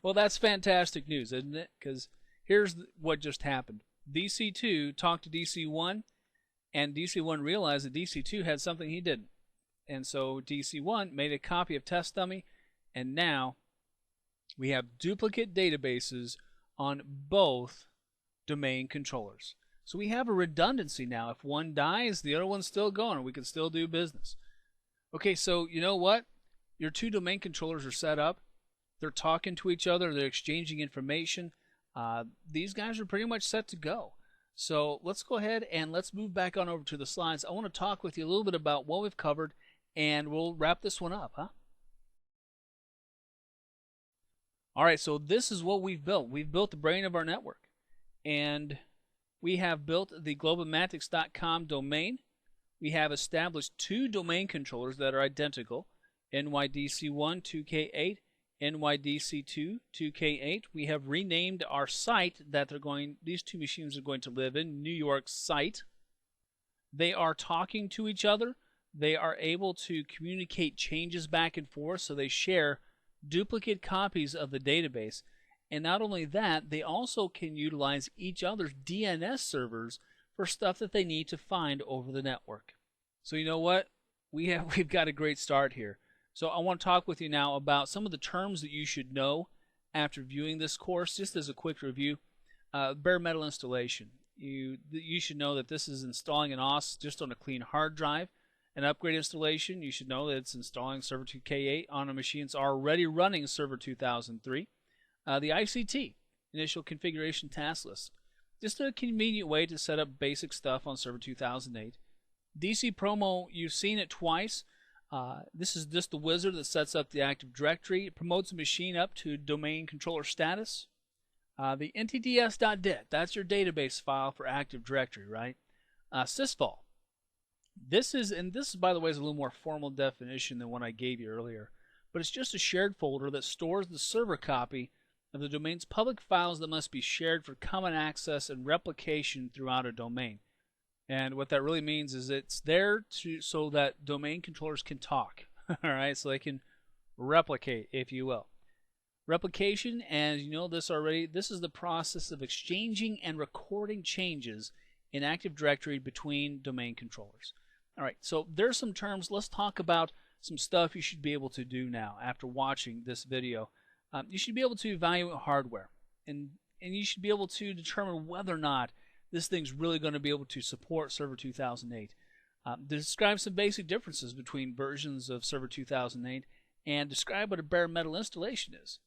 Well, that's fantastic news, isn't it? Because here's what just happened. DC2 talked to DC1, and DC1 realized that DC2 had something he didn't. And so DC1 made a copy of test dummy, and now we have duplicate databases on both domain controllers. So we have a redundancy now. If one dies, the other one's still going, and we can still do business. Okay, so you know what? Your two domain controllers are set up. They're talking to each other. They're exchanging information. These guys are pretty much set to go. So let's go ahead and let's move back on over to the slides. I want to talk with you a little bit about what we've covered, and we'll wrap this one up, huh? All right, so this is what we've built. We've built the brain of our network, and we have built the globalmantics.com domain. We have established two domain controllers that are identical, NYDC1 2K8, NYDC2 2K8. We have renamed our site that these two machines are going to live in, New York site. They are talking to each other. They are able to communicate changes back and forth, so they share duplicate copies of the database. And not only that, they also can utilize each other's DNS servers for stuff that they need to find over the network. So you know what? We've got a great start here. So I want to talk with you now about some of the terms that you should know after viewing this course. Just as a quick review, bare metal installation. You should know that this is installing an OS just on a clean hard drive. An upgrade installation, you should know that it's installing Server 2K8 on a machine that's already running Server 2003. The ICT, Initial Configuration Task List. Just a convenient way to set up basic stuff on Server 2008. DC Promo, you've seen it twice. This is just the wizard that sets up the Active Directory. It promotes a machine up to domain controller status. The ntds.dit, that's your database file for Active Directory, right? Sysvol. This is, by the way, is a little more formal definition than what I gave you earlier, but it's just a shared folder that stores the server copy of the domain's public files that must be shared for common access and replication throughout a domain. And what that really means is it's there so that domain controllers can talk, all right, so they can replicate, if you will. Replication, as you know this already, this is the process of exchanging and recording changes in Active Directory between domain controllers. All right, so there's some terms. Let's talk about some stuff you should be able to do now after watching this video. You should be able to evaluate hardware, and you should be able to determine whether or not this thing's really going to be able to support Server 2008. Describe some basic differences between versions of Server 2008 and describe what a bare metal installation is.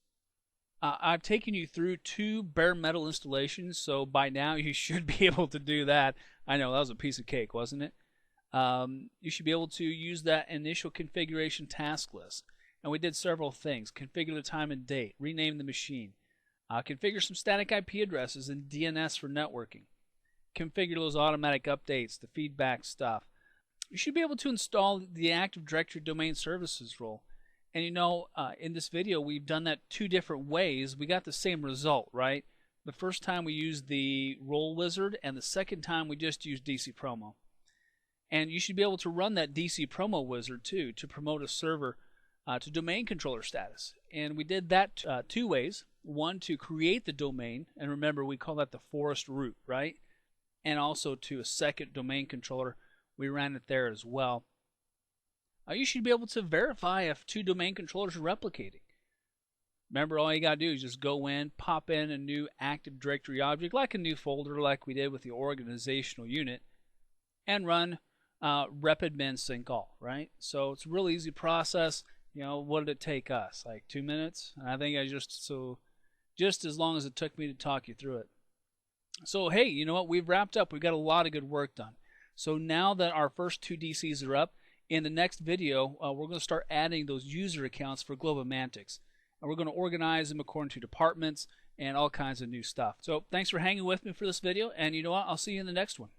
I've taken you through two bare metal installations, so by now you should be able to do that. I know that was a piece of cake, wasn't it? You should be able to use that initial configuration task list. And we did several things. Configure the time and date, rename the machine, configure some static IP addresses and DNS for networking, configure those automatic updates, the feedback stuff. You should be able to install the Active Directory Domain Services role. And you know, in this video, we've done that two different ways. We got the same result, right? The first time we used the role wizard, and the second time we just used DC Promo. And you should be able to run that DC Promo wizard too to promote a server to domain controller status. And we did that two ways. One, to create the domain, and remember we call that the forest root, right? And also to a second domain controller. We ran it there as well. You should be able to verify if two domain controllers are replicating. Remember, all you got to do is just go in, pop in a new Active Directory object, like a new folder like we did with the organizational unit, and run repadmin sync all, right? So it's a real easy process. You know, what did it take us? Like 2 minutes? And I think just as long as it took me to talk you through it. So hey, you know what? We've wrapped up. We've got a lot of good work done. So now that our first two DCs are up, in the next video, we're going to start adding those user accounts for Globalmantics. And we're going to organize them according to departments and all kinds of new stuff. So thanks for hanging with me for this video. And you know what? I'll see you in the next one.